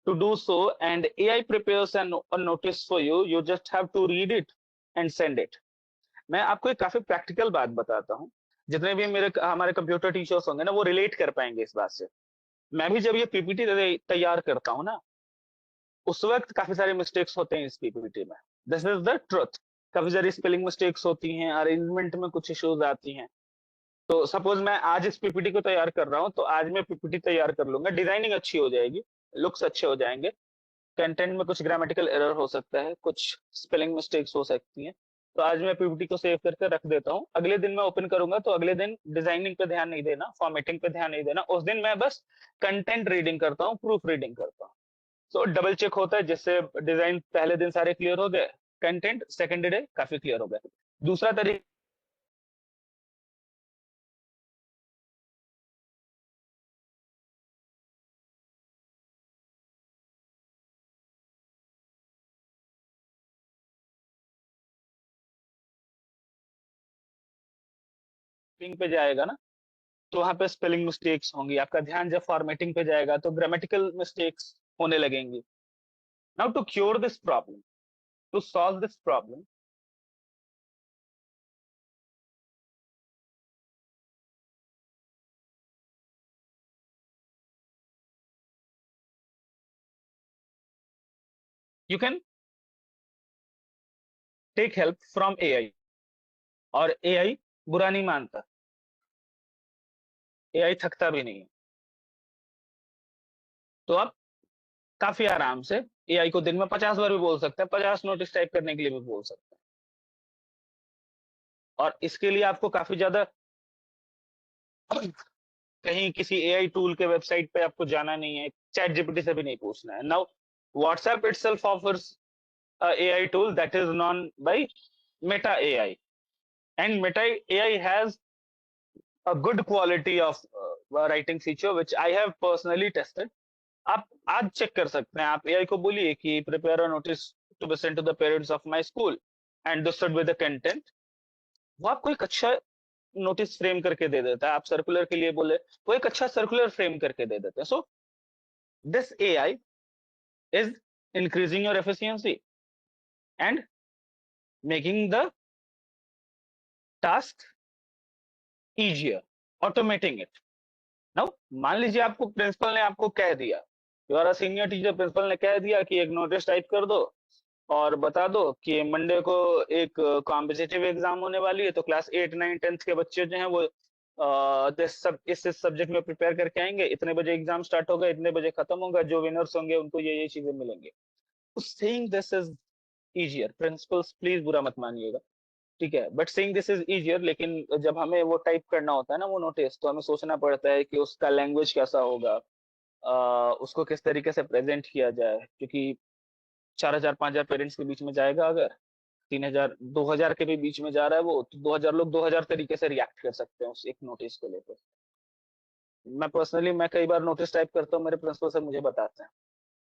Speaker 1: to do so and AI prepares a notice for you, you just have to read it and send it। मैं आपको एक काफी प्रैक्टिकल बात बताता हूँ, जितने भी मेरे हमारे कंप्यूटर टीचर्स होंगे ना वो रिलेट कर पाएंगे इस बात से। मैं भी जब ये पीपीटी तैयार करता हूँ ना, उस वक्त काफी सारे मिस्टेक्स होते हैं इस पीपीटी में। This is the truth. काफी सारी स्पेलिंग मिस्टेक्स होती हैं, अरेंजमेंट में कुछ इश्यूज आती हैं। तो सपोज मैं आज इस पीपीटी को तैयार कर रहा हूँ तो आज मैं पीपीटी तैयार कर लूंगा, डिजाइनिंग अच्छी हो जाएगी, लुक्स अच्छे हो जाएंगे, कंटेंट में कुछ ग्रामेटिकल एरर हो सकता है, कुछ स्पेलिंग मिस्टेक्स हो सकती हैं, तो आज मैं पीपीटी को सेव करके रख देता हूँ। अगले दिन मैं ओपन करूंगा तो अगले दिन डिजाइनिंग पे ध्यान नहीं देना, फॉर्मेटिंग पे ध्यान नहीं देना, उस दिन मैं बस कंटेंट रीडिंग करता हूँ, प्रूफ रीडिंग करता हूँ। सो डबल चेक होता है, जिससे डिजाइन पहले दिन सारे क्लियर हो गए, कंटेंट सेकेंड डे काफी क्लियर हो गए। दूसरा तरीका टाइपिंग पे जाएगा ना, तो वहां पे स्पेलिंग मिस्टेक्स होंगी। आपका ध्यान जब फॉर्मेटिंग पे जाएगा तो ग्रामेटिकल मिस्टेक्स होने लगेंगी। Now to cure this problem, to solve this problem, you can take help from AI। और AI बुरा नहीं मानता, AI थकता भी नहीं है। तो आप काफी आराम से AI को दिन में 50 बार भी बोल सकते हैं, 50 नोटिस टाइप करने के लिए भी बोल सकते हैं। और इसके लिए आपको काफी ज्यादा कहीं किसी AI टूल के वेबसाइट पे आपको जाना नहीं है, चैट जीपीटी से भी नहीं पूछना है। Now WhatsApp itself offers a AI tool that is known by Meta AI, and Meta AI has a good quality of writing feature which I have personally tested। आप आज चेक कर सकते हैं, आप AI को बोलिए कि prepare a notice to be sent to the parents of my school and this should be the content. वो आपको एक अच्छा नोटिस फ्रेम करके दे देता है। आप सर्कुलर के लिए बोले, वो एक अच्छा सर्कुलर फ्रेम करके दे देते हैं। So this AI is increasing your efficiency and making the task easier, automating it। नाउ मान लीजिए आपको प्रिंसिपल ने आपको कह दिया, you are a senior teacher, principal ने कह दिया कि एक नोटिस टाइप कर दो और बता दो कि मंडे को एक कॉम्पिटिटिव एग्जाम होने वाली है, तो क्लास 8, 9, 10 के बच्चे जो हैं वो इस सब्जेक्ट में प्रिपेयर करके आएंगे, इतने बजे एग्जाम स्टार्ट होगा, इतने बजे खत्म होगा, जो विनर्स होंगे उनको ये चीजें मिलेंगे। Saying this is easier, principles please बुरा मत मानिएगा, ठीक है, but saying this is easier, लेकिन जब हमें वो टाइप करना होता है ना वो नोटिस, तो हमें सोचना पड़ता है कि उसका लैंग्वेज कैसा होगा, उसको किस तरीके से प्रेजेंट किया जाए, क्योंकि 4,000 5,000 पेरेंट्स के बीच में जाएगा, अगर 3,000 2,000 के भी बीच में जा रहा है वो, तो 2,000 लोग 2,000 तरीके से रिएक्ट कर सकते हैं उस एक नोटिस को लेकर। मैं कई बार नोटिस टाइप करता हूँ, मेरे प्रिंसिपल सर मुझे बताते हैं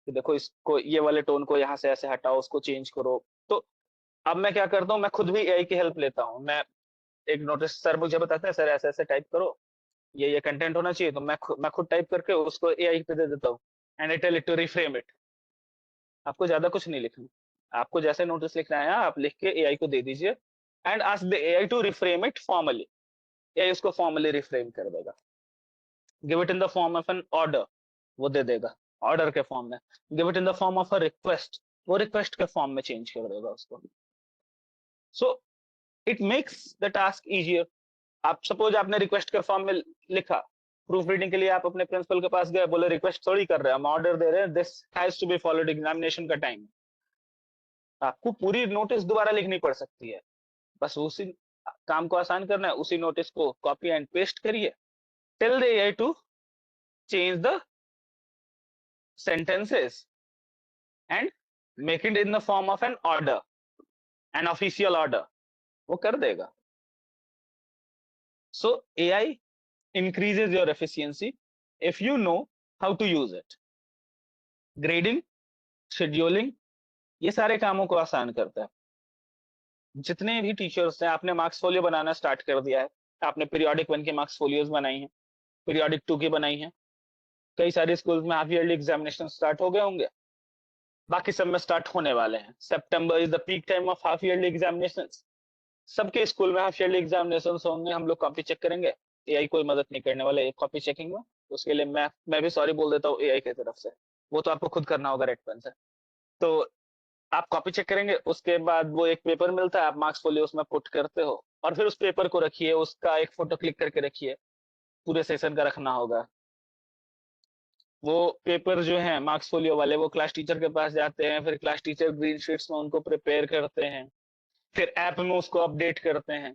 Speaker 1: कि देखो इसको, ये वाले टोन को यहाँ से ऐसे हटाओ, उसको चेंज करो। तो अब मैं क्या करता हूँ, मैं खुद भी AI की हेल्प लेता हूँ। मैं एक नोटिस, सर मुझे बताते हैं सर ऐसे ऐसे टाइप करो, ये कंटेंट होना चाहिए, तो मैं खुद टाइप करके उसको AI पे दे देता हूँ, and I tell it to reframe it. आपको ज्यादा कुछ नहीं लिखना, आपको जैसे नोटिस लिखना है आप लिख के AI को दे दीजिए, and ask the AI to reframe it formally. AI उसको फॉर्मली रिफ्रेम कर देगा। Give it in the form of an order, वो दे देगा ऑर्डर के फॉर्म में। Give it in the form of a request, वो रिक्वेस्ट के फॉर्म में चेंज कर देगा उसको। So it makes the task easier. आप सपोज आपने रिक्वेस्ट के फॉर्म में लिखा, प्रूफ रीडिंग के लिए आप अपने प्रिंसिपल के पास गए, बोले रिक्वेस्ट थोड़ी कर रहे हैं हम, ऑर्डर दे रहे हैं, this has to be followed, examination का टाइम। आपको पूरी नोटिस दोबारा लिखनी पड़ सकती है, बस उसी काम को आसान करना है, उसी नोटिस को कॉपी एंड पेस्ट करिए, tell the AI to change the sentences and make it in the form of an order, an official order, वो कर देगा। So AI increases your efficiency if you know how to use it। Grading, scheduling, ये सारे कामों को आसान करता है। जितने भी टीचर्स हैं, आपने मार्क्स फोलियो बनाना स्टार्ट कर दिया है, आपने पीरियोडिक 1 के मार्क्स फोलियोज बनाई हैं, पीरियोडिक 2 की बनाई हैं, कई सारे स्कूल्स में हाफ ईयरली एग्जामिनेशन स्टार्ट हो गए होंगे, बाकी सब में स्टार्ट होने वाले हैं। सितंबर is the peak time of half yearly examination. सबके स्कूल में हाफ ईयरली एग्जामिनेशन होंगे, हम लोग कॉपी चेक करेंगे, AI कोई मदद नहीं करने वाला है कॉपी चेकिंग में। उसके लिए मैं भी सॉरी बोल देता हूँ AI की तरफ से, वो तो आपको खुद करना होगा रेड पेन से। तो आप कॉपी चेक करेंगे, उसके बाद वो एक पेपर मिलता है, आप मार्क्स फोलियो उसमें पुट करते हो, और फिर उस पेपर को रखिए, उसका एक फोटो क्लिक करके रखिए, पूरे सेशन का रखना होगा। वो पेपर जो है मार्क्स फोलियो वाले, वो क्लास टीचर के पास जाते हैं, फिर क्लास टीचर ग्रीन शीट्स में उनको प्रिपेयर करते हैं, फिर ऐप में उसको अपडेट करते हैं,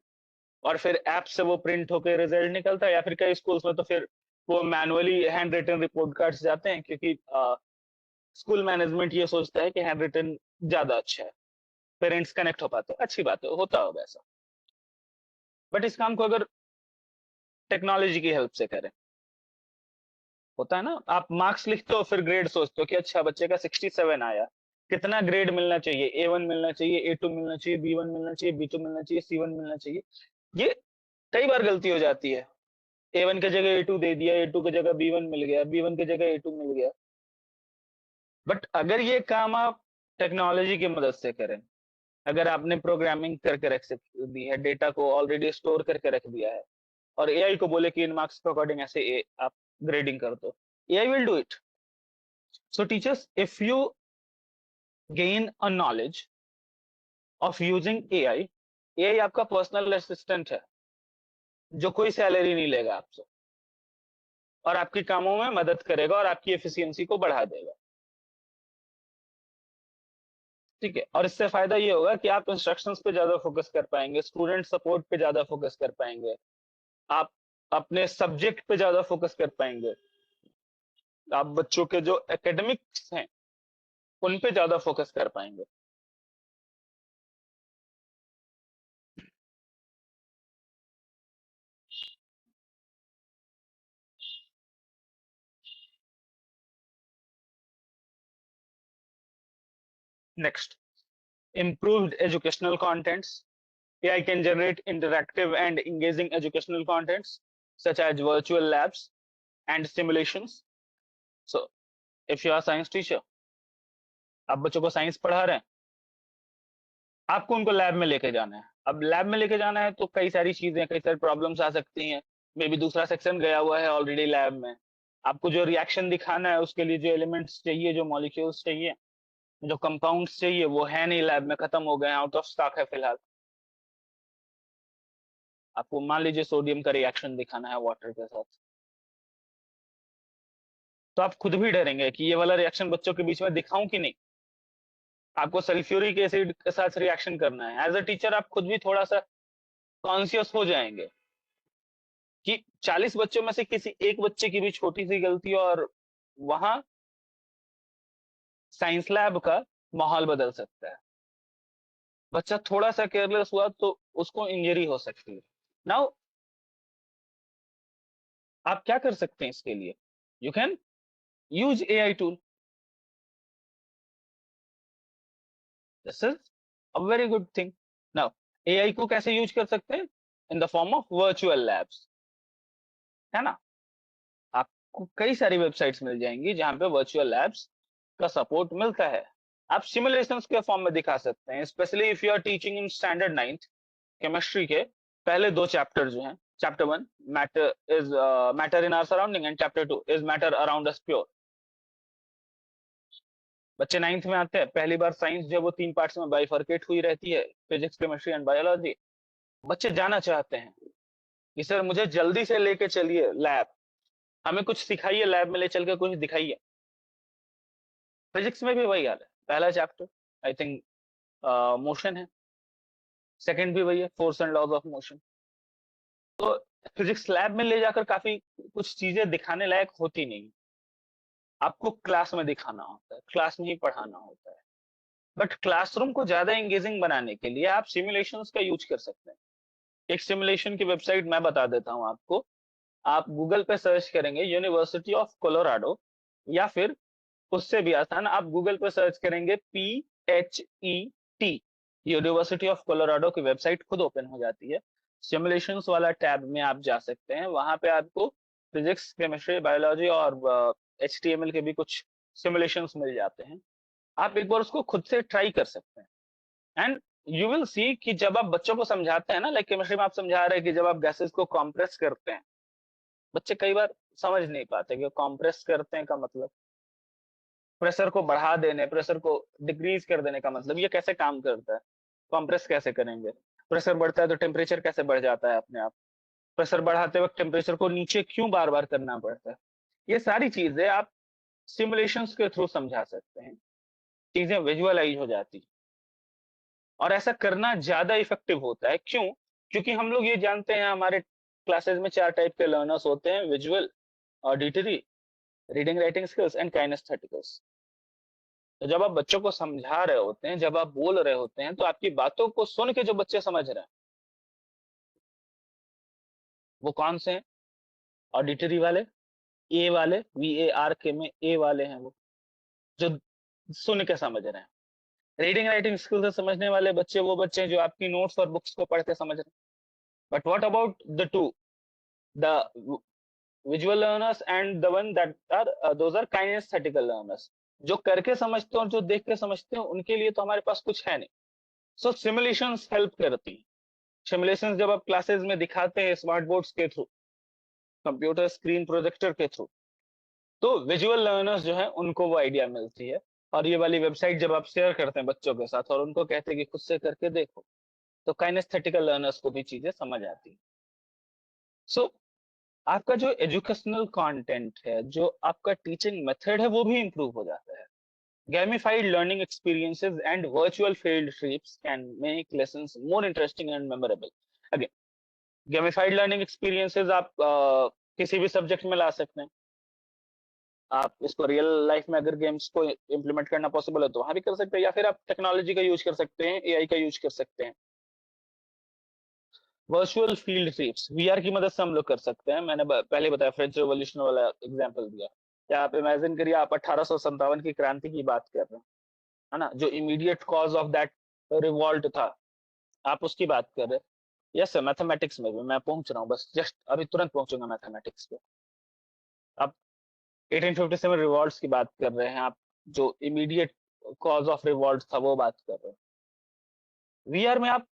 Speaker 1: और फिर ऐप से वो प्रिंट होकर रिजल्ट निकलता है। या फिर कई स्कूल्स में तो फिर वो manually hand written report cards जाते हैं, क्योंकि स्कूल मैनेजमेंट ये सोचता है कि हैंड रिटन ज्यादा अच्छा है, पेरेंट्स कनेक्ट हो पाते हैं, अच्छी बात है, होता होगा ऐसा। बट इस काम को अगर टेक्नोलॉजी की हेल्प से करें, होता है ना, आप मार्क्स लिखते हो फिर ग्रेड सोचते हो कि अच्छा बच्चे का 67 आया, कितना ग्रेड मिलना चाहिए, A1 मिलना चाहिए, A2 मिलना चाहिए, B1 मिलना चाहिए, B2 मिलना चाहिए, C1 मिलना चाहिए। ये कई बार गलती हो जाती है, A1 की जगह A2 दे दिया, A2 की जगह B1 मिल गया, B1 की जगह A2 मिल गया। बट अगर ये काम आप टेक्नोलॉजी की मदद से करें, अगर आपने प्रोग्रामिंग करके रख दी है, डेटा को ऑलरेडी स्टोर करके रख दिया है, और एआई को बोले कि इन मार्क्स के अकॉर्डिंग ऐसे आप ग्रेडिंग कर दो, AI will do it. So teachers, if you gain a knowledge of using AI, AI आपका पर्सनल असिस्टेंट है जो कोई सैलरी नहीं लेगा आपसे, और आपके कामों में मदद करेगा और आपकी एफिशिएंसी को बढ़ा देगा। ठीक है, और इससे फायदा ये होगा कि आप इंस्ट्रक्शंस पे ज्यादा फोकस कर पाएंगे, स्टूडेंट सपोर्ट पे ज्यादा फोकस कर पाएंगे, आप अपने सब्जेक्ट पे ज्यादा फोकस कर पाएंगे, आप बच्चों के जो एकेडमिक्स हैं उन पे ज्यादा फोकस कर पाएंगे। Next, improved educational contents. AI can generate interactive and engaging educational contents such as virtual labs and simulations. So, if you are a science teacher, आप बच्चों को साइंस पढ़ा रहे हैं, आपको उनको लैब में लेके जाना है। अब लैब में लेके जाना है तो कई सारी चीजें, कई सारी प्रॉब्लम्स आ सकती हैं। मे बी दूसरा सेक्शन गया हुआ है ऑलरेडी लैब में, आपको जो रिएक्शन दिखाना है उसके लिए जो एलिमेंट्स चाहिए, जो मॉलिक्यूल्स चाहिए, जो कंपाउंड्स चाहिए, वो है नहीं लैब में, खत्म हो गए, आउट ऑफ स्टॉक है फिलहाल। आपको मान लीजिए सोडियम का रिएक्शन दिखाना है वाटर के साथ, तो आप खुद भी डरेंगे कि ये वाला रिएक्शन बच्चों के बीच में दिखाऊं कि नहीं। आपको सल्फ्यूरिक एसिड के साथ रिएक्शन करना है, एज अ टीचर आप खुद भी थोड़ा सा कॉन्शियस हो जाएंगे कि 40 बच्चों में से किसी एक बच्चे की भी छोटी सी गलती और वहां साइंस लैब का माहौल बदल सकता है। बच्चा थोड़ा सा केयरलेस हुआ तो उसको इंजरी हो सकती है। नाउ आप क्या कर सकते हैं इसके लिए? You can use AI tool. This is a very good thing. Now AI को कैसे यूज कर सकते हैं? इन the form of virtual labs, है ना। आपको कई सारी वेबसाइट्स मिल जाएंगी जहां पे वर्चुअल लैब्स का सपोर्ट मिलता है। आप सिमुलेशंस के फॉर्म में दिखा सकते हैं, specially if you are teaching in standard 9th chemistry के पहले 2 चैप्टर जो हैं, chapter 1 matter in our surrounding and chapter 2 is matter around us pure. बच्चे 9th में आते हैं, पहली बार साइंस जो है वो 3 पार्ट्स में बाइफरकेट हुई रहती है, फिजिक्स, केमिस्ट्री एंड बायोलॉजी। बच्चे जाना चाहते हैं कि सर मुझे जल्दी से लेके चलिए लैब, हमें कुछ सिखाइए, लैब में ले चल के कुछ दिखाइए। फिजिक्स में भी वही हाल है, पहला चैप्टर आई थिंक मोशन है, सेकंड भी वही है, force and laws of motion. तो फिजिक्स लैब में ले जाकर काफी कुछ चीजें दिखाने लायक होती नहीं, आपको क्लास में दिखाना होता है, क्लास में ही पढ़ाना होता है। बट क्लासरूम को ज्यादा एंगेजिंग बनाने के लिए आप सिमुलेशंस का यूज कर सकते हैं। एक सिमुलेशन की वेबसाइट मैं बता देता हूं आपको, आप गूगल पे सर्च करेंगे यूनिवर्सिटी ऑफ कोलोराडो, या फिर उससे भी आसान आप गूगल पे सर्च करेंगे PHET, यूनिवर्सिटी ऑफ कोलोराडो की वेबसाइट खुद ओपन हो जाती है। सिमुलेशंस वाला टैब में आप जा सकते हैं, वहां पे आपको फिजिक्स, केमिस्ट्री, बायोलॉजी और HTML के भी कुछ सिमुलेशंस मिल जाते हैं। आप एक बार उसको खुद से ट्राई कर सकते हैं, एंड यू विल सी कि जब आप बच्चों को समझाते हैं ना, लाइक केमिस्ट्री में आप समझा रहे हैं कि जब आप गैसेस को कॉम्प्रेस करते हैं, बच्चे कई बार समझ नहीं पाते कि कॉम्प्रेस करते हैं का मतलब, प्रेशर को बढ़ा देने, प्रेशर को डिक्रीज कर देने का मतलब, ये कैसे काम करता है, कंप्रेस कैसे करेंगे, प्रेशर बढ़ता है तो टेम्परेचर कैसे बढ़ जाता है अपने आप, प्रेशर बढ़ाते वक्त टेम्परेचर को नीचे क्यों बार बार करना पड़ता है। ये सारी चीजें आप सिमुलेशंस के थ्रू समझा सकते हैं, चीजें विजुअलाइज हो जाती, और ऐसा करना ज्यादा इफेक्टिव होता है। क्यों? क्योंकि हम लोग ये जानते हैं हमारे क्लासेस में 4 टाइप के लर्नर्स होते हैं, visual, auditory, reading writing skills and kinesthetics. तो जब आप बच्चों को समझा रहे होते हैं, जब आप बोल रहे होते हैं, तो आपकी बातों को सुन के जो बच्चे समझ रहे हैं वो कौन से हैं? ऑडिटरी वाले, ए वाले, VAR के में ए वाले हैं वो, जो सुन के समझ रहे हैं। रीडिंग राइटिंग स्किल से समझने वाले बच्चे वो बच्चे हैं जो आपकी नोट्स और बुक्स को पढ़ के समझ रहे हैं। But what about the two, the visual learners and the one that are those are kinesthetical learners, जो करके समझते हैं और जो देख के समझते हैं, उनके लिए तो हमारे पास कुछ है नहीं. सो सिमुलेशंस हेल्प करती हैं. सिमुलेशंस जब आप क्लासेस में दिखाते हैं स्मार्ट बोर्ड्स के थ्रू, कंप्यूटर स्क्रीन प्रोजेक्टर के थ्रू, तो विजुअल लर्नर्स जो है उनको वो आइडिया मिलती है. और ये वाली वेबसाइट जब आप शेयर करते हैं बच्चों के साथ और उनको कहते हैं कि खुद से करके देखो, तो काइनेस्थेटिकल लर्नर्स को भी चीजें समझ आती है. सो आपका जो एजुकेशनल कंटेंट है, जो आपका टीचिंग मेथड है, वो भी इंप्रूव हो जाता है. Gamified learning experiences and virtual field trips can make lessons more interesting and memorable. Again, gamified learning experiences आप किसी भी सब्जेक्ट में ला सकते हैं. आप इसको रियल लाइफ में अगर गेम्स को इम्प्लीमेंट करना पॉसिबल है तो वहां भी कर सकते हैं, या फिर आप टेक्नोलॉजी का यूज कर सकते हैं, एआई का यूज कर सकते हैं. वर्चुअल फील्ड ट्रिप्स वीआर की मदद से हम लोग कर सकते हैं. मैंने पहले बताया, फ्रेंच रेवोल्यूशन वाला एग्जांपल दिया. या आप इमेजिन करिए, आप 1857 की क्रांति की बात कर रहे हैं, है ना, जो immediate cause of that revolt था, आप उसकी बात कर रहे हैं. यस सर, मैथमेटिक्स में भी मैं पहुंच रहा हूँ, बस जस्ट अभी तुरंत पहुंचूंगा मैथमेटिक्स पे. आप 1857 रिवॉल्ट्स की बात कर रहे हैं, आप जो इमीडिएट कॉज ऑफ रिवॉल्ट था वो बात कर रहे हैं. वीआर में आप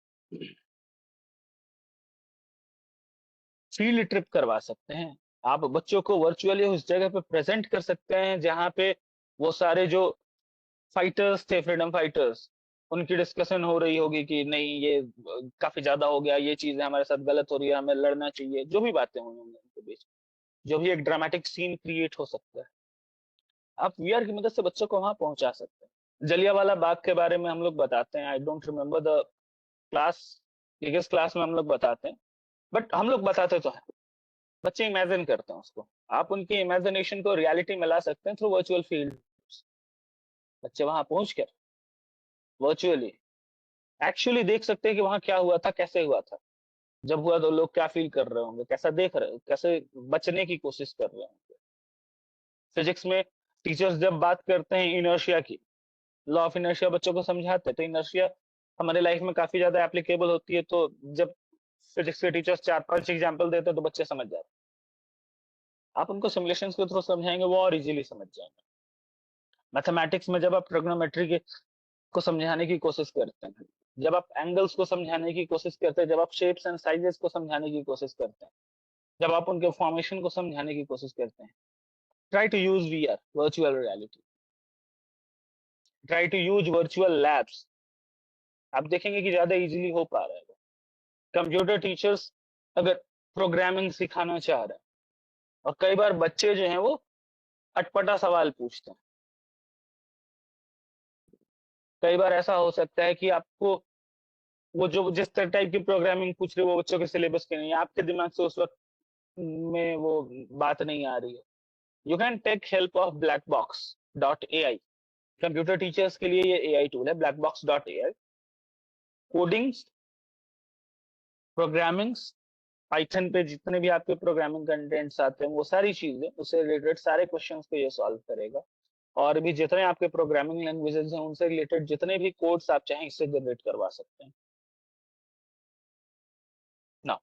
Speaker 1: फील्ड ट्रिप करवा सकते हैं. आप बच्चों को वर्चुअली उस जगह पे प्रेजेंट कर सकते हैं जहां पे वो सारे जो फाइटर्स थे, फ्रीडम फाइटर्स, उनकी डिस्कशन हो रही होगी कि नहीं ये काफी ज्यादा हो गया, ये चीजें हमारे साथ गलत हो रही है, हमें लड़ना चाहिए, जो भी बातें होंगी उनके बीच, जो भी एक ड्रामेटिक सीन क्रिएट हो सकता है, आप वीआर की मदद से बच्चों को वहां पहुंचा सकते हैं. जलियांवाला बाग के बारे में हम लोग बताते हैं. I don't remember the class, किस क्लास में हम लोग बताते हैं, बट हम लोग बताते तो है. बच्चे इमेजिन करते हैं उसको. आप उनकी इमेजिनेशन को रियलिटी में ला सकते हैं थ्रू वर्चुअल फील्ड. बच्चे वहां पहुंच कर वर्चुअली एक्चुअली देख सकते हैं कि वहां क्या हुआ था, कैसे हुआ था, जब हुआ तो लोग क्या फील कर रहे होंगे, कैसा देख रहे, कैसे बचने की कोशिश कर रहे होंगे. फिजिक्स में टीचर्स जब बात करते हैं इनर्शिया की, लॉ ऑफ इनर्शिया बच्चों को समझाते हैं, तो इनर्शिया हमारे लाइफ में काफी ज्यादा एप्लीकेबल होती है. तो जब फिजिक्स के टीचर्स 4-5 एग्जाम्पल देते हैं तो बच्चे समझ जाते हैं. आप उनको सिमुलेशन के थ्रू समझाएंगे, वो और इजीली समझ जाएंगे. मैथमेटिक्स में जब आप ट्रिग्नोमेट्री के को समझाने की कोशिश करते हैं, जब आप एंगल्स को समझाने की कोशिश करते हैं, जब आप शेप्स एंड साइजेस को समझाने की कोशिश करते हैं, जब आप उनके फॉर्मेशन को समझाने की कोशिश करते हैं, try to use VR, virtual reality, try to use virtual labs. आप देखेंगे कि ज्यादा इजीली हो पा रहा है. कंप्यूटर टीचर्स अगर प्रोग्रामिंग सिखाना चाह रहे हैं, और कई बार बच्चे जो हैं वो अटपटा सवाल पूछते हैं. कई बार ऐसा हो सकता है कि आपको वो जो जिस टाइप की प्रोग्रामिंग पूछ रहे हो वो बच्चों के सिलेबस के नहीं है, आपके दिमाग से उस वक्त में वो बात नहीं आ रही है. You can take help of blackbox.ai. Computer teachers के लिए ये एआई टूल है, blackbox.ai. कोडिंग्स, प्रोग्रामिंग्स, पाइथन पे जितने भी आपके प्रोग्रामिंग कंटेंट्स आते हैं, वो सारी चीजें, उससे रिलेटेड सारे क्वेश्चंस को ये सॉल्व करेगा. और भी जितने आपके प्रोग्रामिंग लैंग्वेजेस हैं उनसे रिलेटेड जितने भी कोड्स आप चाहें इससे जनरेट करवा सकते हैं. Now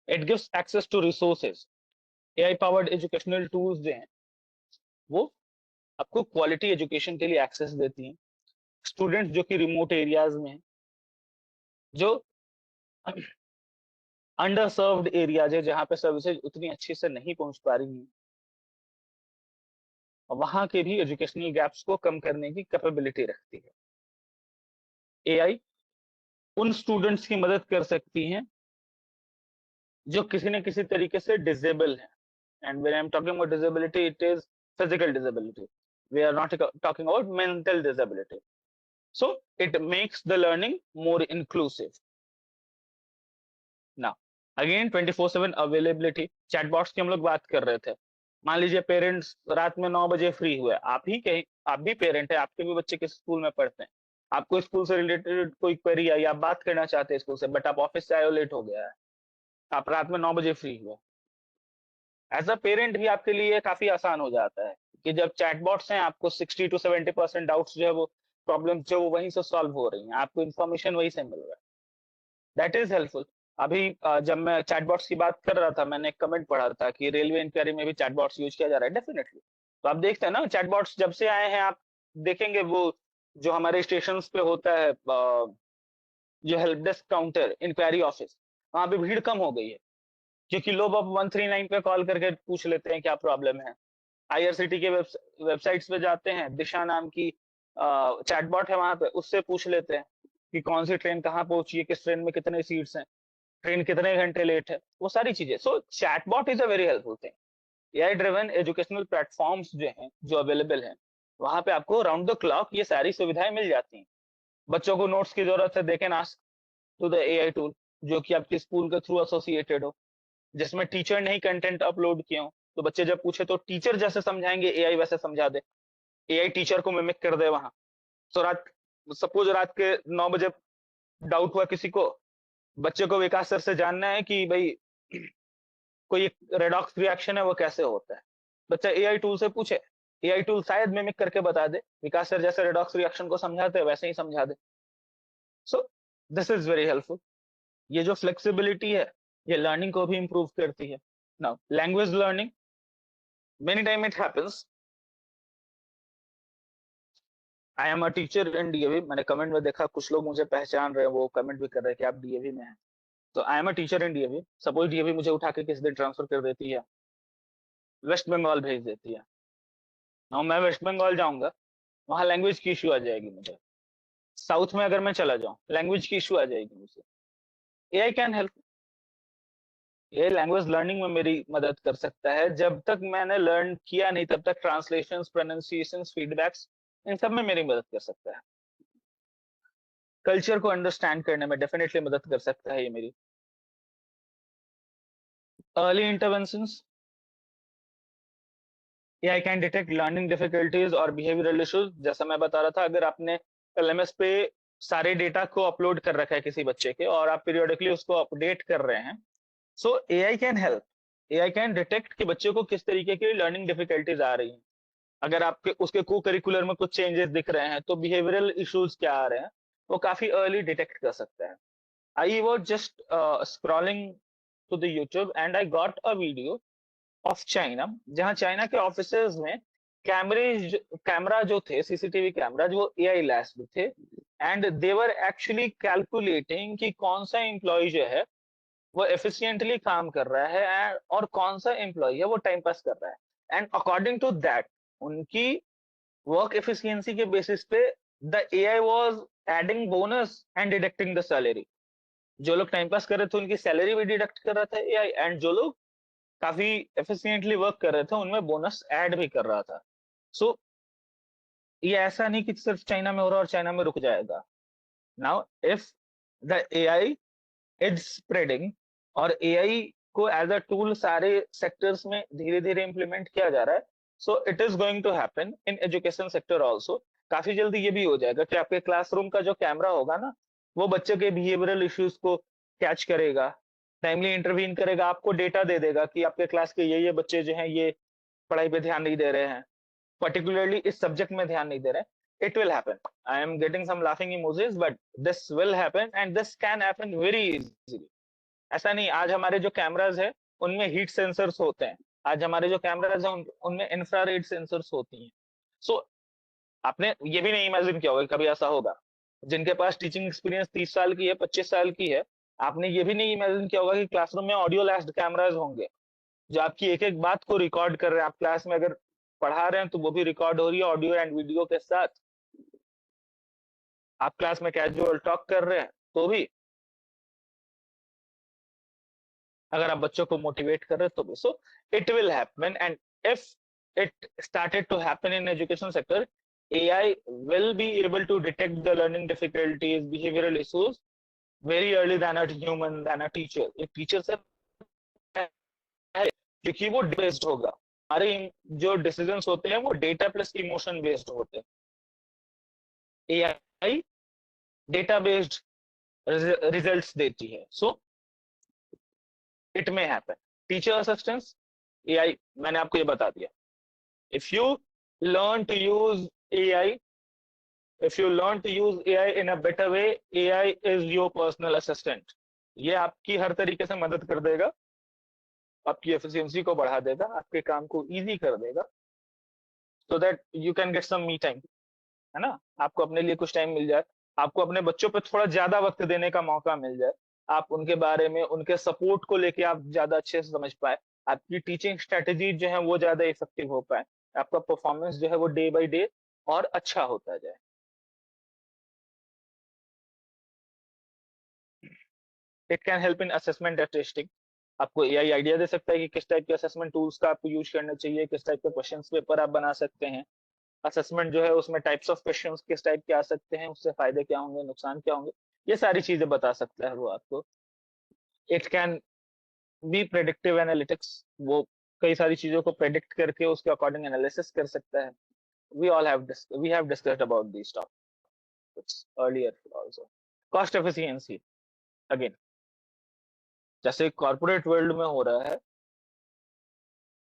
Speaker 1: it gives access to resources. AI powered educational tools जो हैं वो आपको क्वालिटी एजुकेशन के लिए एक्सेस देती हैं. स्टूडेंट्स जो कि रिमोट एरियाज में हैं, जो अंडर सर्व्ड एरियाज है, जहां पे सर्विसेज उतनी अच्छे से नहीं पहुंच पा रही हैं, वहां के भी एजुकेशनल गैप्स को कम करने की कैपेबिलिटी रखती है. एआई उन स्टूडेंट्स की मदद कर सकती हैं जो किसी न किसी तरीके से डिसेबल हैं. And when I am talking about disability, it is physical disability. We are not talking about mental disability. So it makes the learning more inclusive. Now, again 24/7 availability. Chatbots की हम लोग बात कर रहे थे. मान लीजिए पेरेंट्स रात में 9 बजे फ्री हुए, आप भी पेरेंट है, आपके भी बच्चे किस स्कूल में पढ़ते हैं, आपको स्कूल से रिलेटेड कोई क्वेरी आई, आप बात करना चाहते हैं स्कूल से, बट आप ऑफिस से आए हो, लेट हो गया है, आप रात में 9 बजे फ्री हुए. एज अ पेरेंट भी आपके लिए काफी आसान हो जाता है कि जब चैटबॉट्स हैं, आपको 60 to 70% डाउट्स जो है वो प्रॉब्लम जो वहीं से सॉल्व हो रही हैं, आपको इन्फॉर्मेशन वहीं से मिल रहा है. That is helpful. अभी जब मैं चैटबॉट्स की बात कर रहा था, मैंने एक कमेंट पढ़ा था कि रेलवे इंक्वायरी में भी चैटबॉट्स यूज किया जा रहा है। डेफिनेटली, तो आप देखते हैं ना चैटबॉट्स जब से आए हैं, आप देखेंगे वो जो हमारे स्टेशन पे होता है, जो help desk counter, enquiry office, वहां पे भीड़ कम हो गई है, क्योंकि लोग अब 139 पे कॉल करके पूछ लेते हैं क्या प्रॉब्लम है। आईआरसीटी के वेबसाइट्स पे जाते हैं, दिशा नाम की चैटबॉट है वहां पे, उससे पूछ लेते हैं कि कौन सी ट्रेन कहाँ पहुंची है, किस ट्रेन में कितने सीट्स हैं, ट्रेन कितने घंटे लेट है, वो सारी चीजें। So chatbot is a very helpful thing. AI driven educational platforms जो हैं, जो अवेलेबल हैं, वहां पे आपको राउंड द क्लॉक ये सारी सुविधाएं मिल जाती हैं। बच्चों को नोट्स की जरूरत है, they can ask to the AI tool, जो कि आपके स्कूल के थ्रू एसोसिएटेड हो, जिसमें टीचर ने ही कंटेंट अपलोड किए हो, तो बच्चे जब पूछे तो टीचर जैसे समझाएंगे, एआई वैसे समझा दे, एआई टीचर को मिमिक कर दे वहां। तो रात, सपोज रात के 9 बजे डाउट हुआ किसी को, बच्चे को विकास सर से जानना है कि भाई कोई रेडॉक्स रिएक्शन है वो कैसे होता है, बच्चा एआई टूल से पूछे, एआई टूल शायद मिमिक करके बता दे, विकास सर जैसे रेडॉक्स रिएक्शन को समझाते हैं वैसे ही समझा दे। So this is very helpful. ये जो फ्लेक्सिबिलिटी है, ये लर्निंग को भी इंप्रूव करती है। Now language learning, many time it happens, I am a teacher in DAV. मैंने कमेंट में देखा कुछ लोग मुझे पहचान रहे हैं, वो कमेंट भी कर रहे हैं कि आप डीएवी में हैं। तो I am a teacher in DAV. Suppose DAV मुझे उठा के किसी दिन ट्रांसफर कर देती है, वेस्ट बंगाल भेज देती है, और मैं वेस्ट बंगाल जाऊंगा, वहां लैंग्वेज की इश्यू आ जाएगी मुझे। साउथ में अगर मैं चला जाऊं, लैंग्वेज की इश्यू आ जाएगी मुझे। एआई कैन हेल्प, ये लैंग्वेज लर्निंग में मेरी मदद कर सकता है। जब तक मैंने लर्न किया नहीं, तब तक ट्रांसलेशन, प्रोनाउंसिएशन, फीडबैक्स, इन सब में मेरी मदद कर सकता है। कल्चर को अंडरस्टैंड करने में डेफिनेटली मदद कर सकता है ये मेरी। Early interventions, AI can detect learning difficulties और बिहेवियरल इश्यूज। जैसा मैं बता रहा था, अगर आपने एलएमएस पे सारे डेटा को अपलोड कर रखा है किसी बच्चे के, और आप पीरियोडिकली उसको अपडेट कर रहे हैं, सो AI can help, AI can detect कि बच्चे को किस तरीके की लर्निंग डिफिकल्टीज आ रही हैं। अगर आपके उसके को करिकुलर में कुछ चेंजेस दिख रहे हैं, तो बिहेवियरल इश्यूज क्या आ रहे हैं, वो काफी अर्ली डिटेक्ट कर सकता है। I was just scrolling to the YouTube and I got a video of China, जहां चाइना के ऑफिसेज में कैमरा जो थे, सीसीटीवी कैमरा, जो एआई लैस्ड थे, and they were actually calculating कि कौन सा एम्प्लॉय जो है वो एफिशिएंटली काम कर रहा है, और कौन सा एम्प्लॉय है वो टाइम पास कर रहा है। एंड अकॉर्डिंग टू दैट, उनकी वर्क एफिशिएंसी के बेसिस पे the AI was adding bonus and deducting the salary. जो लोग टाइम पास कर रहे थे उनकी सैलरी भी डिडक्ट कर रहा था एआई, एंड जो लोग काफी एफिशिएंटली वर्क कर रहे थे उनमें बोनस ऐड भी कर रहा था। सो ये ऐसा नहीं कि सिर्फ चाइना में हो रहा है और चाइना में रुक जाएगा। Now if the AI is spreading, और एआई को एज अ टूल सारे सेक्टर्स में धीरे धीरे इंप्लीमेंट किया जा रहा है, so it is going to happen in education sector also. काफी जल्दी ये भी हो जाएगा कि आपके क्लासरूम का जो कैमरा होगा ना, वो बच्चे के बिहेवियरल इश्यूज को कैच करेगा, टाइमली इंटरवीन करेगा, आपको डेटा दे देगा कि आपके क्लास के ये बच्चे जो हैं ये पढ़ाई पे ध्यान नहीं दे रहे हैं, particularly इस सब्जेक्ट में ध्यान नहीं दे रहे हैं। It will happen. I am getting some laughing emojis, but this will happen and this can happen very easily. ऐसा नहीं, आज हमारे जो कैमराज है उनमें हीट सेंसर्स होते हैं, आज हमारे जो कैमराज हैं उनमें इंफ्रारेड सेंसर्स होती हैं। सो आपने ये भी नहीं इमेजिन किया होगा कभी ऐसा होगा, जिनके पास टीचिंग एक्सपीरियंस 30 साल की है, 25 साल की है, आपने ये भी नहीं इमेजिन किया होगा कि क्लासरूम में ऑडियो लैस्ड कैमराज होंगे, जो आपकी एक एक बात को रिकॉर्ड कर रहे हैं। आप क्लास में अगर पढ़ा रहे हैं तो वो भी रिकॉर्ड हो रही है ऑडियो एंड वीडियो के साथ। आप क्लास में कैजुअल टॉक कर रहे हैं तो भी, अगर आप बच्चों को मोटिवेट कर रहे हैं तो भी। So it will happen, and if it started to happen in education sector, AI will be able to detect the learning difficulties, behavioral issues very early than a human, than a teacher. एक teacher से पहले, क्योंकि वो based होगा, हमारे जो decisions होते हैं वो डेटा प्लस इमोशन बेस्ड होते हैं। एआई डेटा बेस्ड रिजल्ट्स देती है। So it may happen. Teacher assistance, AI, मैंने आपको ये बता दिया। If you learn to use AI, if you learn to use AI in a better way, AI is your personal assistant.
Speaker 2: ये आपकी हर तरीके से मदद कर देगा, आपकी एफिशिएंसी को बढ़ा देगा, आपके काम को इजी कर देगा, so that you can get some me time, है ना, आपको अपने लिए कुछ टाइम मिल जाए, आपको अपने बच्चों पे थोड़ा ज्यादा वक्त देने का मौका मिल जाए, आप उनके बारे में, उनके सपोर्ट को लेके आप ज्यादा अच्छे से समझ पाए, आपकी टीचिंग स्ट्रेटेजी जो है वो ज्यादा इफेक्टिव हो पाए, आपका परफॉर्मेंस जो है वो डे बाय डे और अच्छा होता जाए। It can help in assessment and testing, आपको एआई आइडिया दे सकता है कि किस टाइप के असेसमेंट टूल्स का आपको यूज करना चाहिए, किस टाइप के क्वेश्चन पेपर आप बना सकते हैं, असेसमेंट जो है उसमें टाइप्स ऑफ क्वेश्चंस किस टाइप के आ सकते हैं, उससे फायदे क्या होंगे, नुकसान क्या होंगे, ये सारी चीजें बता सकता है वो आपको। It can be predictive analytics, वो कई सारी चीजों को प्रेडिक्ट करके उसके अकॉर्डिंग एनालिसिस कर सकता है। we have discussed about these topics earlier also. Cost efficiency, again, जैसे कॉर्पोरेट वर्ल्ड में हो रहा है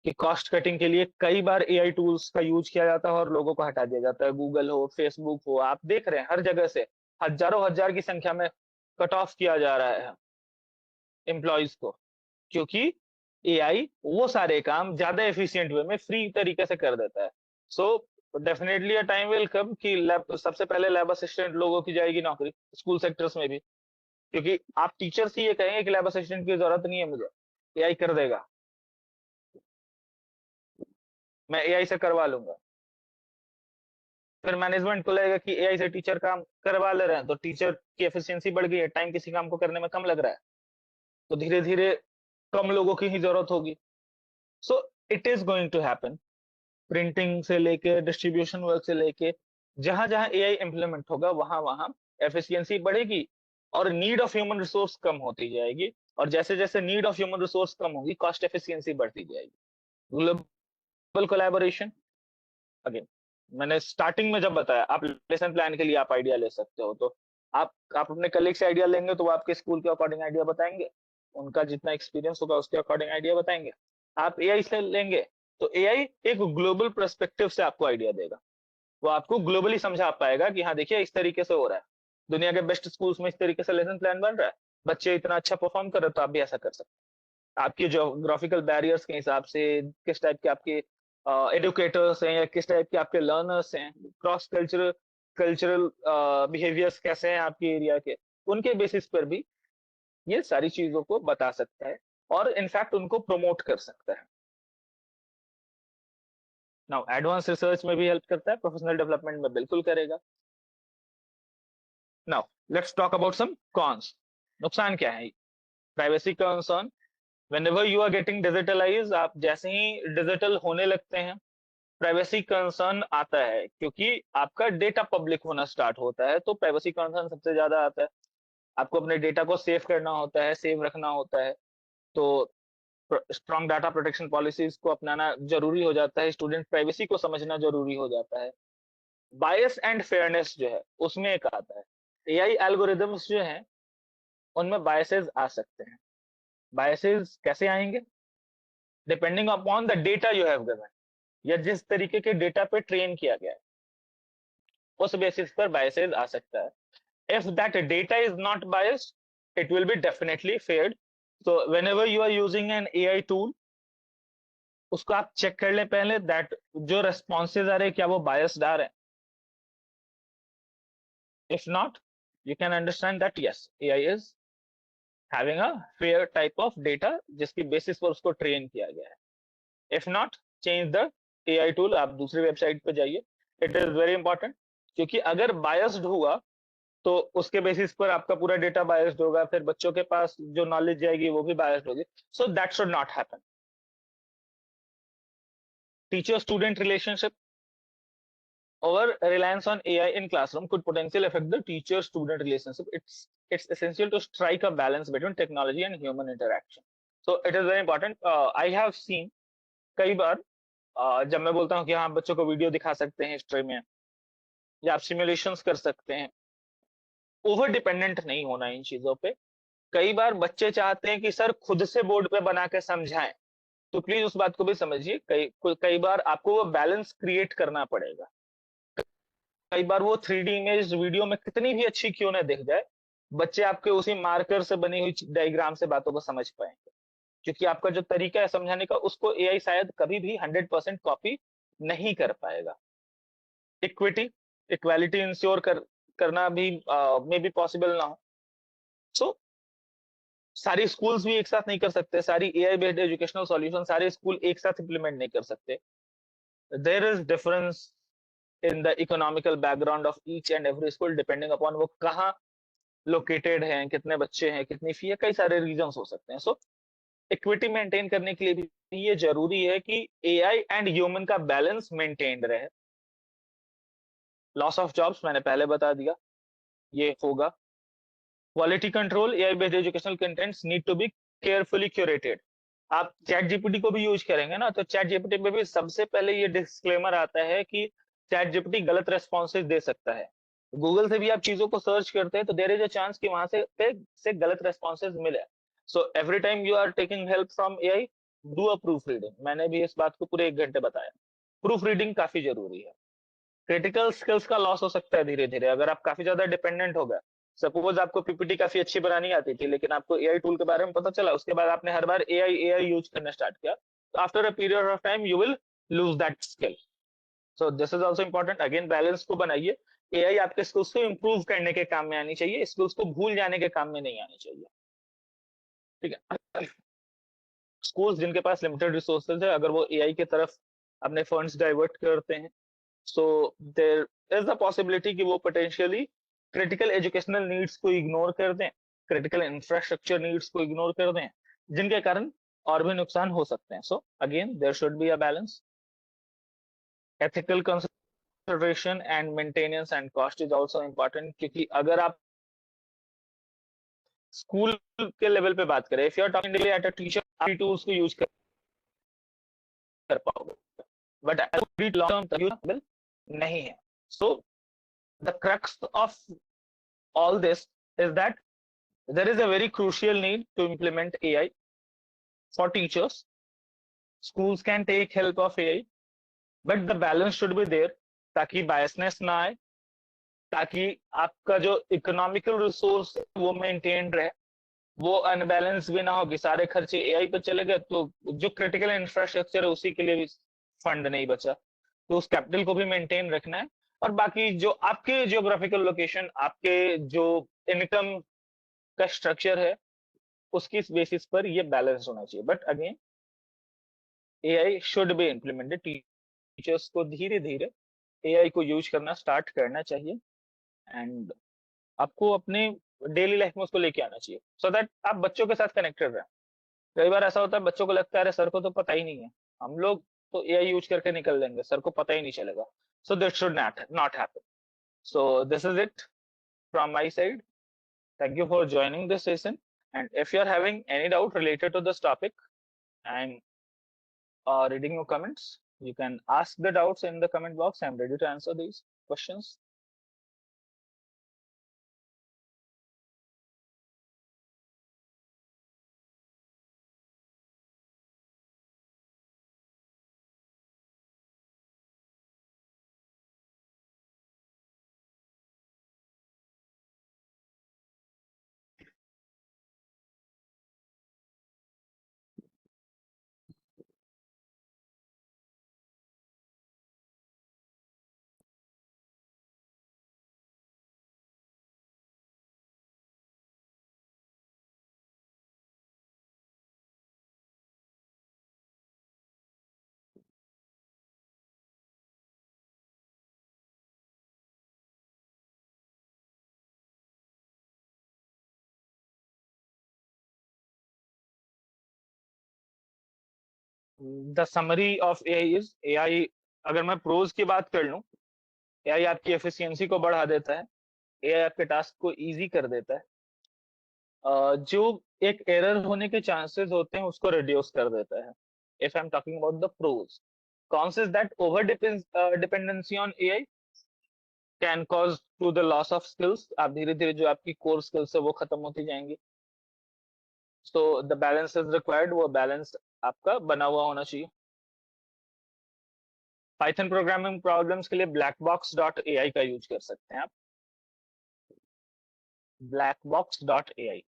Speaker 2: कि कॉस्ट कटिंग के लिए कई बार एआई टूल्स का यूज किया जाता है और लोगों को हटा दिया जाता है, गूगल हो, फेसबुक हो, आप देख रहे हैं हर जगह से हजारों हजार की संख्या में कट ऑफ किया जा रहा है एम्प्लॉयज को, क्योंकि एआई वो सारे काम ज्यादा एफिशिएंट वे में फ्री तरीके से कर देता है। So definitely a time will come कि लैब, सबसे पहले लैब असिस्टेंट लोगों की जाएगी नौकरी, स्कूल सेक्टर्स में भी, क्योंकि आप टीचर्स ही ये कहेंगे कि लैब असिस्टेंट की जरूरत नहीं है मुझे, एआई कर देगा, मैं एआई से करवा लूंगा। फिर मैनेजमेंट को लगेगा कि एआई से टीचर काम करवा ले रहे हैं तो टीचर की एफिशिएंसी बढ़ गई है, टाइम किसी काम को करने में कम लग रहा है, तो धीरे धीरे कम लोगों की ही जरूरत होगी। So it is going to happen, printing से लेके डिस्ट्रीब्यूशन वर्क से लेके जहां जहां एआई इंप्लीमेंट होगा वहां वहां एफिशिएंसी बढ़ेगी और नीड ऑफ ह्यूमन रिसोर्स कम होती जाएगी, और जैसे जैसे नीड ऑफ ह्यूमन रिसोर्स कम होगी कॉस्ट एफिशिएंसी बढ़ती जाएगी। ग्लोबल कोलैबोरेशन, अगेन मैंने स्टार्टिंग में जब बताया, आप लेसन प्लान के लिए आप आइडिया ले सकते हो, तो आप अपने कलीग से आइडिया लेंगे तो वो आपके स्कूल के अकॉर्डिंग आइडिया बताएंगे, उनका जितना एक्सपीरियंस होगा उसके अकॉर्डिंग आइडिया बताएंगे। आप एआई से लेंगे तो एआई एक ग्लोबल पर्सपेक्टिव से आपको आइडिया देगा, वो आपको ग्लोबली समझा पाएगा कि हाँ देखिए इस तरीके से हो रहा है, दुनिया के बेस्ट स्कूल्स में इस तरीके से लेसन प्लान बन रहा है, बच्चे इतना अच्छा परफॉर्म कर रहे तो आप भी ऐसा कर सकते हैं। आपके जोग्राफिकल बैरियर्स के हिसाब से किस टाइप के आपके एडुकेटर्स हैं या किस टाइप के आपके लर्नर्स हैं, क्रॉस कल्चरल बिहेवियर्स कैसे हैं आपके एरिया के, उनके बेसिस पर भी ये सारी चीजों को बता सकता है और इनफैक्ट उनको प्रमोट कर सकता है। नाउ एडवांस रिसर्च में भी हेल्प करता है, प्रोफेशनल डेवलपमेंट में बिल्कुल करेगा। Now let's talk about some cons, नुकसान क्या है। Privacy concern, whenever you are getting digitalize, आप जैसे ही डिजिटल होने लगते हैं प्राइवेसी कंसर्न आता है, क्योंकि आपका डेटा पब्लिक होना स्टार्ट होता है तो प्राइवेसी कंसर्न सबसे ज्यादा आता है। आपको अपने डेटा को सेव करना होता है, सेव रखना होता है, तो स्ट्रॉन्ग डाटा प्रोटेक्शन पॉलिसीज को अपनाना जरूरी हो जाता है, स्टूडेंट प्राइवेसी को समझना जरूरी हो जाता है। बायस एंड फेयरनेस जो है उसमें एक आता है, एआई एल्गोरिदम्स जो हैं उनमें बायसेस आ सकते हैं। बायसेस कैसे आएंगे? Depending upon the data you have given, या जिस तरीके के डेटा पे ट्रेन किया गया है उस बेसिस पर बायसेस आ सकता है। if that data is not biased, it will be definitely faired. So whenever you are using an AI tool, उसको आप चेक कर लें पहले that जो responses आ रहे हैं क्या वो biased आ रहे हैं। If not, you can understand that yes, AI is having a fair type of data जिसकी basis पर उसको train किया गया है। If not, change the AI tool, आप दूसरी वेबसाइट पे जाइए। It is very important, क्योंकि अगर biased हुआ तो उसके बेसिस पर आपका पूरा डेटा बायस्ड होगा, फिर बच्चों के पास जो नॉलेज जाएगी वो भी बायस्ड होगी। So that should not happen. Teacher student relationship, over reliance on AI in classroom could potentially affect the teacher student relationship. It's essential to strike a balance between technology and human interaction. So it is very important. I have seen कई बार जब मैं बोलता हूँ कि हाँ बच्चों को video दिखा सकते हैं हिस्ट्री में या आप सिमुलेशंस कर सकते हैं, ओवर डिपेंडेंट नहीं होना इन चीजों पे। कई बार बच्चे चाहते हैं कि सर खुद से बोर्ड पे बना के समझाएं, तो प्लीज उस बात को भी समझिए। कई बार आपको वो बैलेंस क्रिएट करना पड़ेगा। कई बार वो 3D इमेज वीडियो में कितनी भी अच्छी क्यों ना दिख जाए, बच्चे आपके उसी मार्कर से बनी हुई डायग्राम से बातों को समझ पाएंगे, क्योंकि आपका जो तरीका है समझाने का उसको एआई शायद कभी भी 100% कॉपी नहीं कर पाएगा। इक्विटी इक्वालिटी इंश्योर करना भी मे बी पॉसिबल ना हो। सो सारी स्कूल्स भी एक साथ नहीं कर सकते, सारी एआई बेस्ड एजुकेशनल सॉल्यूशन सारे स्कूल एक साथ इंप्लीमेंट नहीं कर सकते। There is difference in the economical background of each and every school depending upon वो कहाँ लोकेटेड हैं, कितने बच्चे हैं, कितनी फी है, कई सारे रीजंस हो सकते हैं। सो इक्विटी मेंटेन करने के लिए भी ये जरूरी है कि एआई एंड ह्यूमन का बैलेंस मेंटेन्ड रहे। लॉस ऑफ जॉब्स मैंने पहले बता दिया, ये होगा। Quality control, AI based educational contents need to be carefully curated. आप चैट जीपीटी को भी यूज करेंगे ना, तो चैट जीपीटी में भी सबसे पहले ये डिस्क्लेमर आता है कि चैट जीपीटी गलत रेस्पॉन्सेज दे सकता है। गूगल से भी आप चीजों को सर्च करते हैं तो देयर इज अ चांस कि वहां से गलत रेस्पॉन्सेज मिले। So every time you are taking help from AI, do a proof reading. मैंने भी इस बात को पूरे 1 घंटे बताया। प्रूफ रीडिंग काफी जरूरी है। क्रिटिकल स्किल्स का लॉस हो सकता है धीरे धीरे अगर आप काफी ज्यादा डिपेंडेंट हो गए। सपोज आपको पीपीटी काफी अच्छी बनानी आती थी, लेकिन आपको एआई टूल के बारे में पता चला, उसके बाद आपने हर बार एआई एआई यूज करना स्टार्ट किया, तो after a period of time you will lose that skill. So this is also important. Again balance को बनाइए। एआई आपके स्किल्स को इंप्रूव करने के काम में आनी चाहिए, स्किल्स को भूल जाने के काम में नहीं आनी चाहिए। ठीक है। स्कूल्स जिनके पास लिमिटेड रिसोर्सेज है, अगर वो एआई की तरफ अपने फंड्स डाइवर्ट करते हैं, so there is the possibility कि वो पोटेंशियली क्रिटिकल एजुकेशनल नीड्स को इग्नोर कर दें, क्रिटिकल इंफ्रास्ट्रक्चर नीड्स को इग्नोर कर दें, जिनके कारण और भी नुकसान हो सकते हैं। So again there should be a balance. Ethical consideration and maintenance and cost is also important, क्योंकि अगर आप स्कूल के लेवल पे बात करें, if you are talking at a teacher tools को यूज कर पाओगे, बट लॉन्ग टर्म नहीं है। सो the crux of all this is that there is a very crucial need to implement AI for teachers. Schools can take help of AI, but the balance should be there ताकि biasness ना आए, ताकि आपका जो economical resource वो maintain रहे, वो unbalance भी ना हो कि सारे खर्चे एआई पे चले गए तो जो क्रिटिकल इंफ्रास्ट्रक्चर है उसी के लिए भी फंड नहीं बचा। तो उस कैपिटल को भी मेंटेन रखना है, और बाकी जो आपके जियोग्राफिकल लोकेशन, आपके जो इनकम का स्ट्रक्चर है, उसकी बेसिस पर ये बैलेंस होना चाहिए। But again AI should be implemented. Teachers को धीरे धीरे एआई को यूज करना स्टार्ट करना चाहिए, एंड आपको अपने डेली लाइफ में उसको लेके आना चाहिए, सो दैट आप बच्चों के साथ कनेक्टेड रहें। कई बार ऐसा होता है बच्चों को लगता है अरे सर को तो पता ही नहीं है, हम लोग तो एआई यूज करके निकल लेंगे, सर को पता ही नहीं चलेगा। So that should not happen. So this is it from my side. Thank you for joining this session. And if you're having any doubt related to this topic, I'm reading your comments. You can ask the doubts in the comment box. I'm ready to answer these questions. The summary of AI is AI, अगर मैं pros की बात कर लूं, AI आपकी efficiency को बढ़ा देता है, एआई आपके टास्क को इजी कर देता है, जो एक एरर होने के चांसेस होते हैं उसको रिड्यूस कर देता है। If I am talking about the pros, cons is that over dependency on AI can cause to the loss of skills. आप धीरे धीरे जो आपकी कोर स्किल्स है वो खत्म होती जाएंगी। So the balance is required, वो बैलेंस आपका बना हुआ होना चाहिए। पाइथन प्रोग्रामिंग प्रॉब्लम्स के लिए blackbox.ai का यूज कर सकते हैं आप।
Speaker 1: blackbox.ai,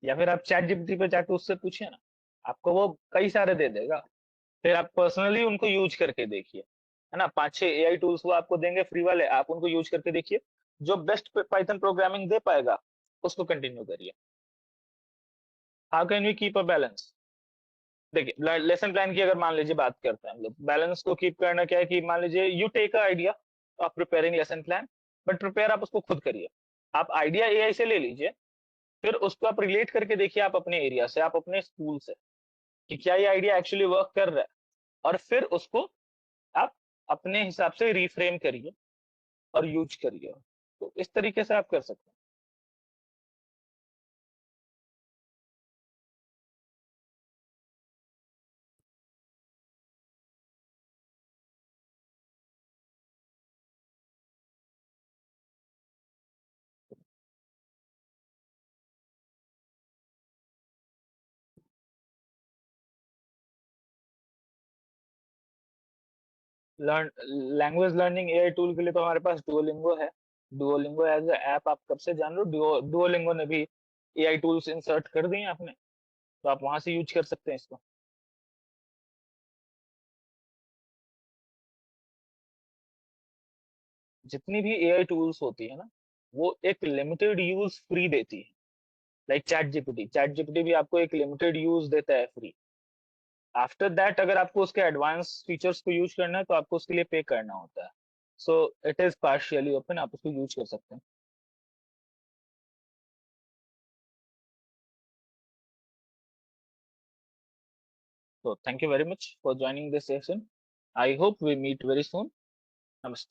Speaker 1: या फिर आप चैट जीपीटी पे जाके उससे पूछिए ना, आपको वो कई सारे दे देगा। फिर आप पर्सनली उनको यूज करके देखिए, है ना, 5-6 एआई टूल्स वो आपको देंगे फ्री वाले, आप उनको यूज करके देखिए, जो बेस्ट पाइथन प्रोग्रामिंग दे पाएगा उसको कंटिन्यू करिए। How can we keep a balance? देखिए लेसन प्लान की अगर मान लीजिए बात करते हैं हम लोग, बैलेंस को कीप करना क्या है कि मान लीजिए you take a idea of preparing lesson plan, but prepare आप उसको खुद करिए। आप आइडिया एआई से ले लीजिए, फिर उसको आप रिलेट करके देखिए आप अपने एरिया से, आप अपने स्कूल से, कि क्या ये आइडिया एक्चुअली वर्क कर रहा है, और फिर उसको आप अपने हिसाब से रिफ्रेम करिए और यूज करिए। तो इस तरीके से आप कर सकते हैं। Learn language learning AI tool के लिए तो हमारे पास डुओलिंगो है। डुओलिंगो एज ए ऐप आप कब से जान रहे हो? डुओलिंगो ने भी एआई टूल्स इंसर्ट कर दिए आपने, तो आप वहां से यूज कर सकते हैं इसको। जितनी भी एआई टूल्स होती है ना, वो एक लिमिटेड यूज फ्री देती है। लाइक चैट जीपीटी भी आपको एक लिमिटेड यूज देता है फ्री। आफ्टर दैट अगर आपको उसके एडवांस फीचर्स को यूज करना है तो आपको उसके लिए पे करना होता है। So it is partially open, आप उसको यूज कर सकते हैं। So thank you very much for joining this session. I hope we meet very soon. Namaste.